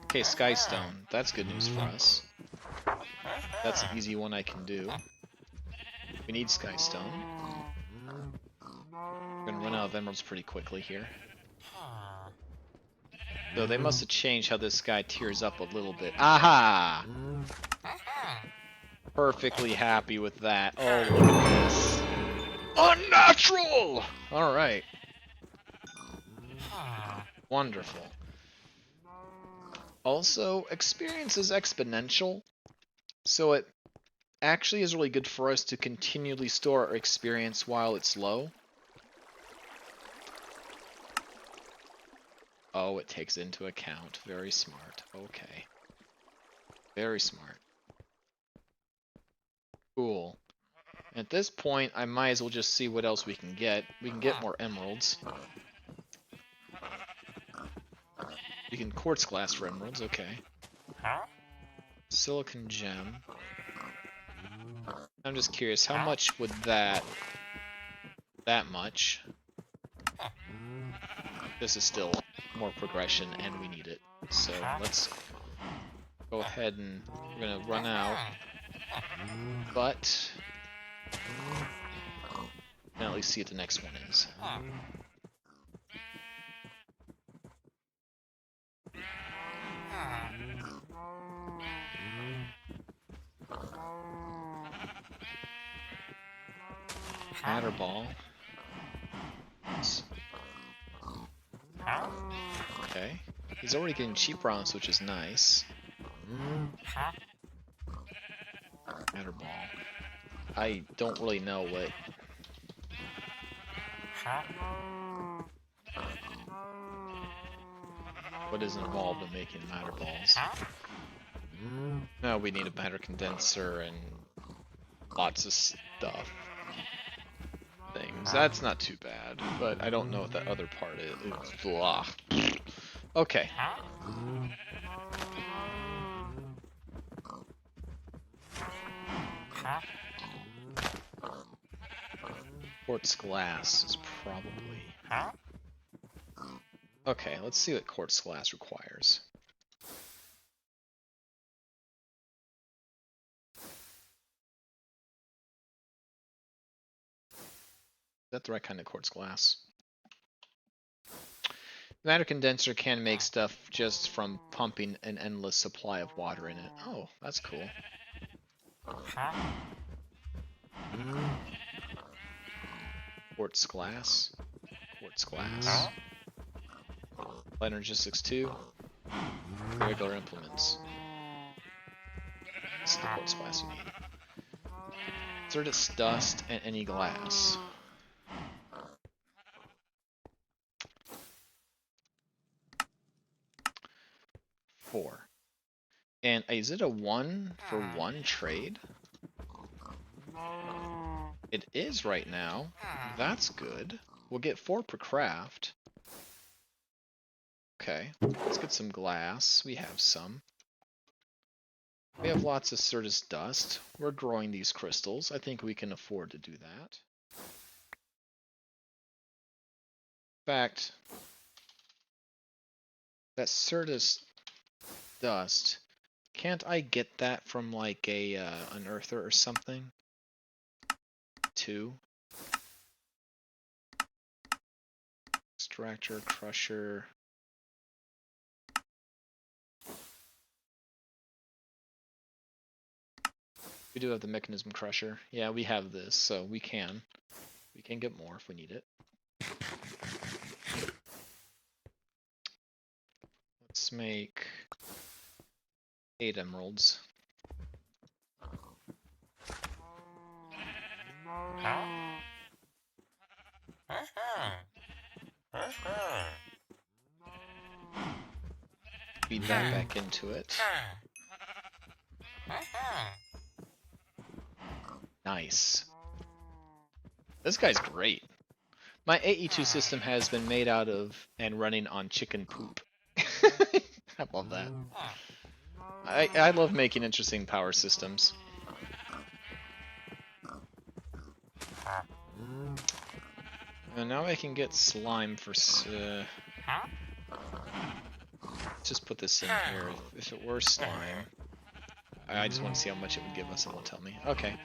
Okay, Skystone. That's good news for us. That's an easy one I can do. We need Skystone. We're gonna run out of emeralds pretty quickly here. Though they must have changed how this guy tiers up a little bit. Aha! Perfectly happy with that. Oh, look at this. Unnatural! Alright. Wonderful. Also, experience is exponential, so it actually is really good for us to continually store our experience while it's low. Oh, it takes into account. Very smart. Okay. Very smart. Cool. At this point, I might as well just see what else we can get. We can get more emeralds. We can quartz glass for emeralds, okay. Silicon gem. I'm just curious, how much would that much? This is still more progression and we need it. So let's go ahead and we're gonna run out. But now at least see what the next one is. Matter ball. Okay. He's already getting cheap rounds, which is nice. Matter ball. I don't really know what is involved in making matter balls. No, we need a matter condenser and lots of stuff. Things. That's not too bad, but I don't know what that other part is. Blah. Okay. Quartz glass is probably... Okay, let's see what quartz glass requires. Is that the right kind of quartz glass? Matter condenser can make stuff just from pumping an endless supply of water in it. Oh, that's cool. Quartz glass. Quartz glass. Light Energistics 2. Regular implements. This is the quartz glass you need. Certus dust and any glass. Four. And is it a 1-for-1 trade? It is right now. That's good. We'll get 4 per craft. Okay, let's get some glass. We have some. We have lots of Certus dust. We're growing these crystals. I think we can afford to do that. In fact, that Certus dust, can't I get that from like a unearther or something? 2. Extractor, crusher. We do have the mechanism crusher. Yeah, we have this, so we can get more if we need it. Let's make 8 emeralds. Feed that back into it. Nice. This guy's great. My AE2 system has been made out of and running on chicken poop. I love that. I love making interesting power systems. And now I can get slime for... just put this in here. If it were slime... I just want to see how much it would give us and it'll tell me. Okay.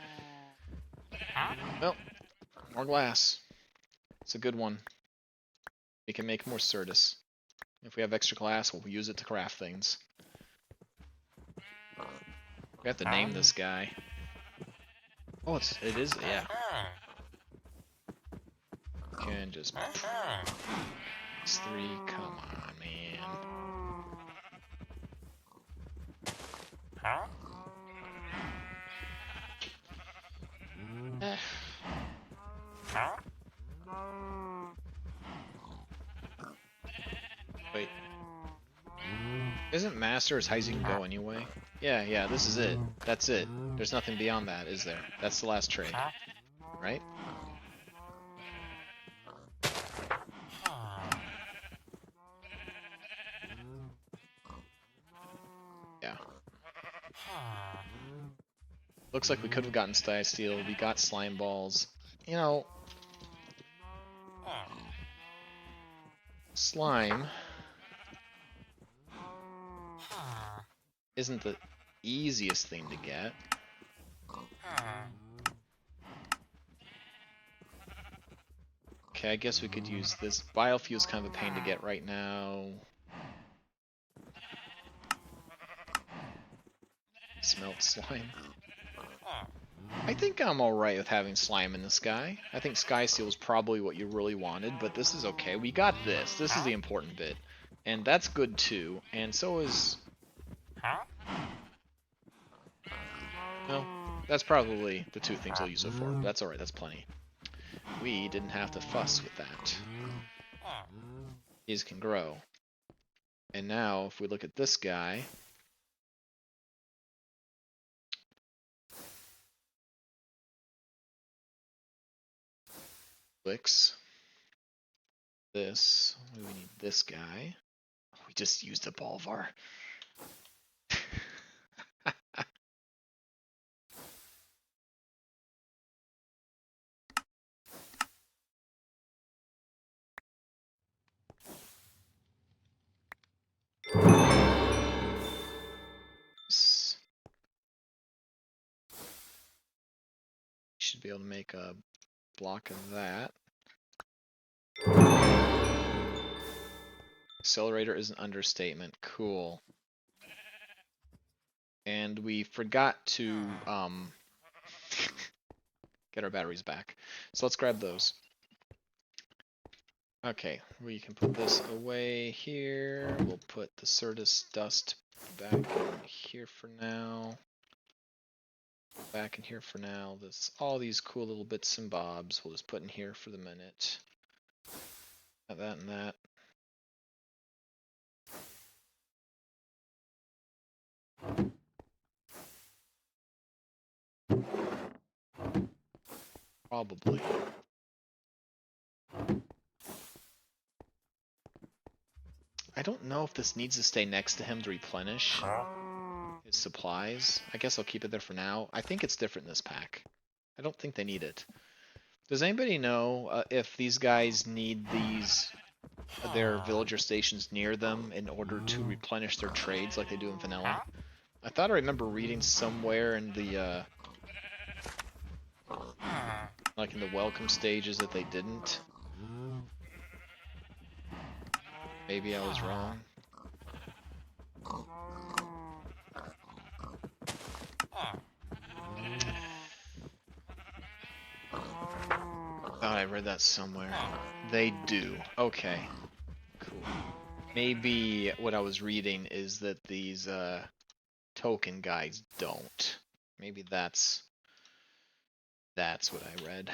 Well, more glass. It's a good one. We can make more Certus. If we have extra glass, we'll use it to craft things. We have to name this guy. Oh, it is, yeah. Can just it's 3. Come on, man. Eh. Wait. Isn't Master as high as you can go anyway? Yeah, this is it. That's it. There's nothing beyond that, is there? That's the last trade. Right? Yeah. Looks like we could have gotten Sty Steel. We got Slime Balls. You know... Slime... isn't the easiest thing to get. Okay, I guess we could use this. Biofuel's kind of a pain to get right now. Smelt slime. I think I'm alright with having slime in the sky. I think Sky Steel is probably what you really wanted, but this is okay. We got this. This is the important bit. And that's good too. And so is... No, that's probably the 2 things I'll use it for. That's alright, that's plenty. We didn't have to fuss with that. These can grow. And now, if we look at this guy... Clicks. This. We need this guy. Oh, we just used up all of our... Should be able to make a block of that. Accelerator is an understatement. Cool. And we forgot to get our batteries back. So let's grab those. Okay, we can put this away here. We'll put the Certus dust back in here for now. Back in here for now. This, all these cool little bits and bobs we'll just put in here for the minute. That and that. Probably. I don't know if this needs to stay next to him to replenish his supplies. I guess I'll keep it there for now. I think it's different in this pack. I don't think they need it. Does anybody know if these guys need their villager stations near them in order to replenish their trades like they do in vanilla? I thought I remember reading somewhere in the like in the welcome stages that they didn't. Maybe I was wrong. Thought I read that somewhere. They do. Okay. Cool. Maybe what I was reading is that these token guys don't. Maybe that's what I read.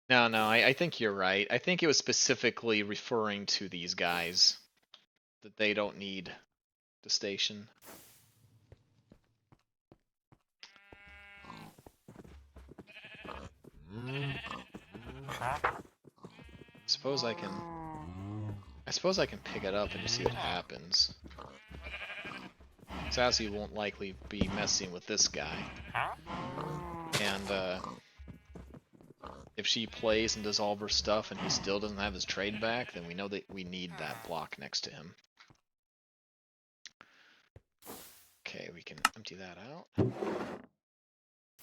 No, I think you're right. I think it was specifically referring to these guys. That they don't need the station. Suppose I can pick it up and just see what happens. Sassy won't likely be messing with this guy. And if she plays and does all of her stuff and he still doesn't have his trade back, then we know that we need that block next to him. Okay, we can empty that out.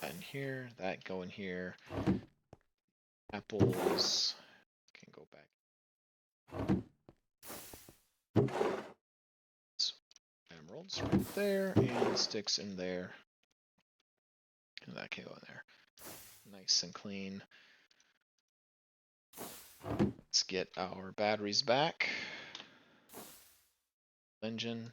That in here, that go in here. Apples can go back. worlds right there, and sticks in there. And that can go in there. Nice and clean. Let's get our batteries back. Engine.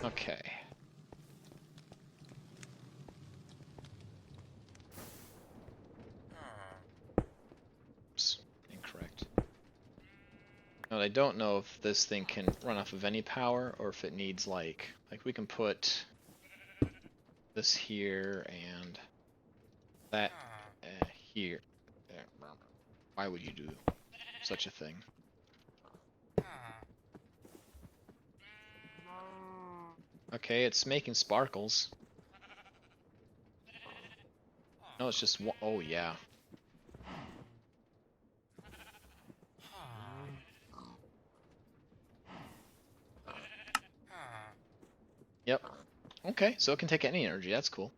Okay. Oops, incorrect. Now I don't know if this thing can run off of any power or if it needs like we can put this here and that here. Why would you do such a thing? Okay, it's making sparkles. No, it's just one. Oh, yeah. Yep. Okay, so it can take any energy. That's cool.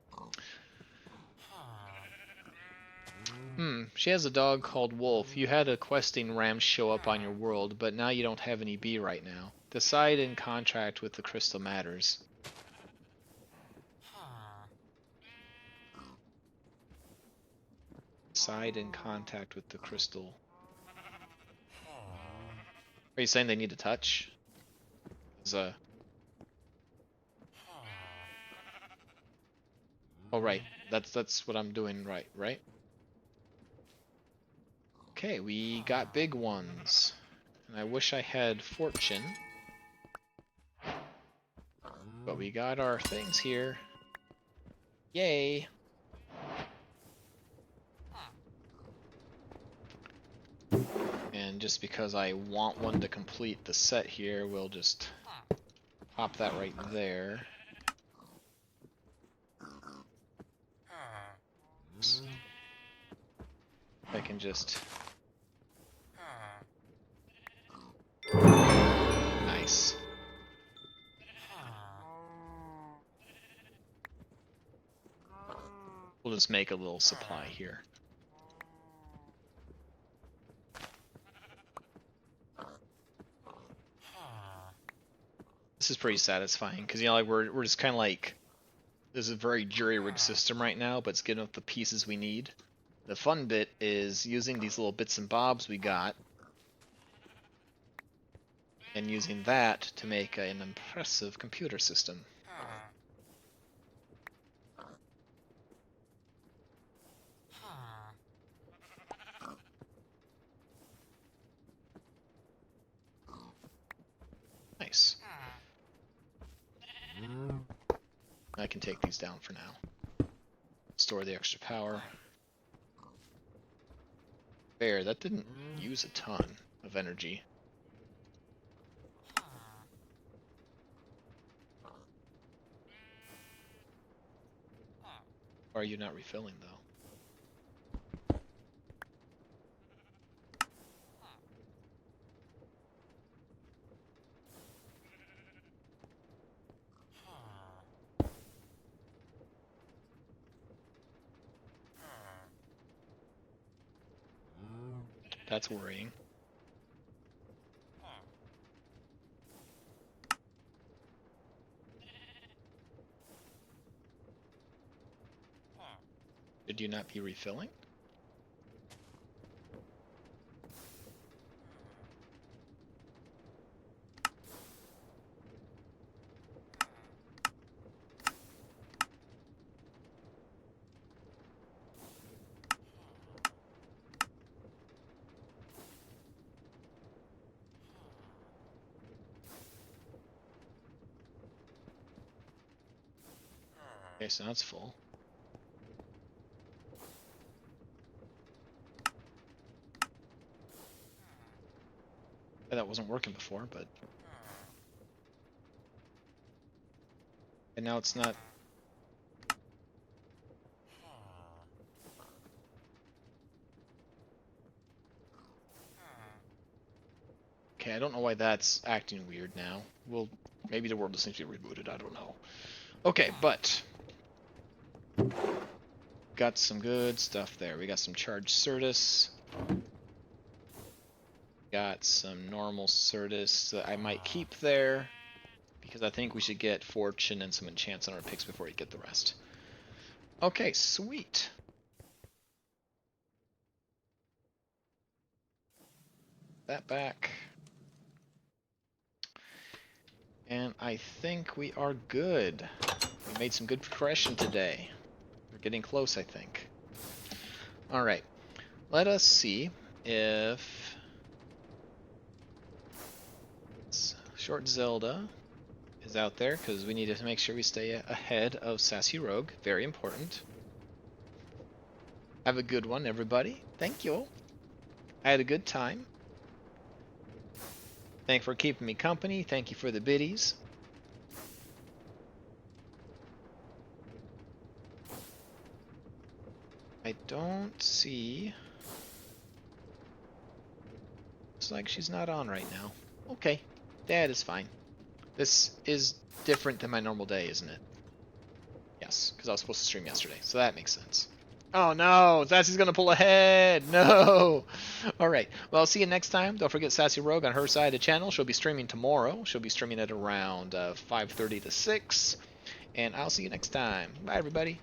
She has a dog called Wolf. You had a questing ram show up on your world, but now you don't have any bee right now. Decide in contract with the crystal matters. Decide in contact with the crystal. Are you saying they need to touch? Oh, right. That's what I'm doing right? Okay, we got big ones. And I wish I had fortune. But we got our things here. Yay! And just because I want one to complete the set here, we'll just pop that right there. Oops. I can just... Nice. We'll just make a little supply here. This is pretty satisfying because, you know, like we're just kind of like, this is a very jury-rigged system right now, but it's getting up the pieces we need. The fun bit is using these little bits and bobs we got and using that to make an impressive computer system. Nice. I can take these down for now. Store the extra power. There, that didn't use a ton of energy. Why are you not refilling, though? That's worrying. Did you not be refilling? Okay, so that's full. Yeah, that wasn't working before, but... And now it's not... Okay, I don't know why that's acting weird now. Well, maybe the world just needs to be rebooted. I don't know. Okay, but got some good stuff there. We got some charged Certus. Got some normal Certus that I might keep there because I think we should get Fortune and some enchants on our picks before we get the rest. Okay, sweet. That back. And I think we are good. We made some good progression today. We're getting close, I think. Alright. Let us see if Short Zelda is out there, because we need to make sure we stay ahead of Sassy Rogue. Very important. Have a good one, everybody. Thank you. I had a good time. Thank you for keeping me company. Thank you for the biddies. I don't see... Looks like she's not on right now. Okay, that is fine. This is different than my normal day, isn't it? Yes, because I was supposed to stream yesterday, so that makes sense. Oh no, Sassy's gonna pull ahead. No. All right. Well, I'll see you next time. Don't forget Sassy Rogue on her side of the channel. She'll be streaming tomorrow. She'll be streaming at around 5:30 to 6. And I'll see you next time. Bye, everybody.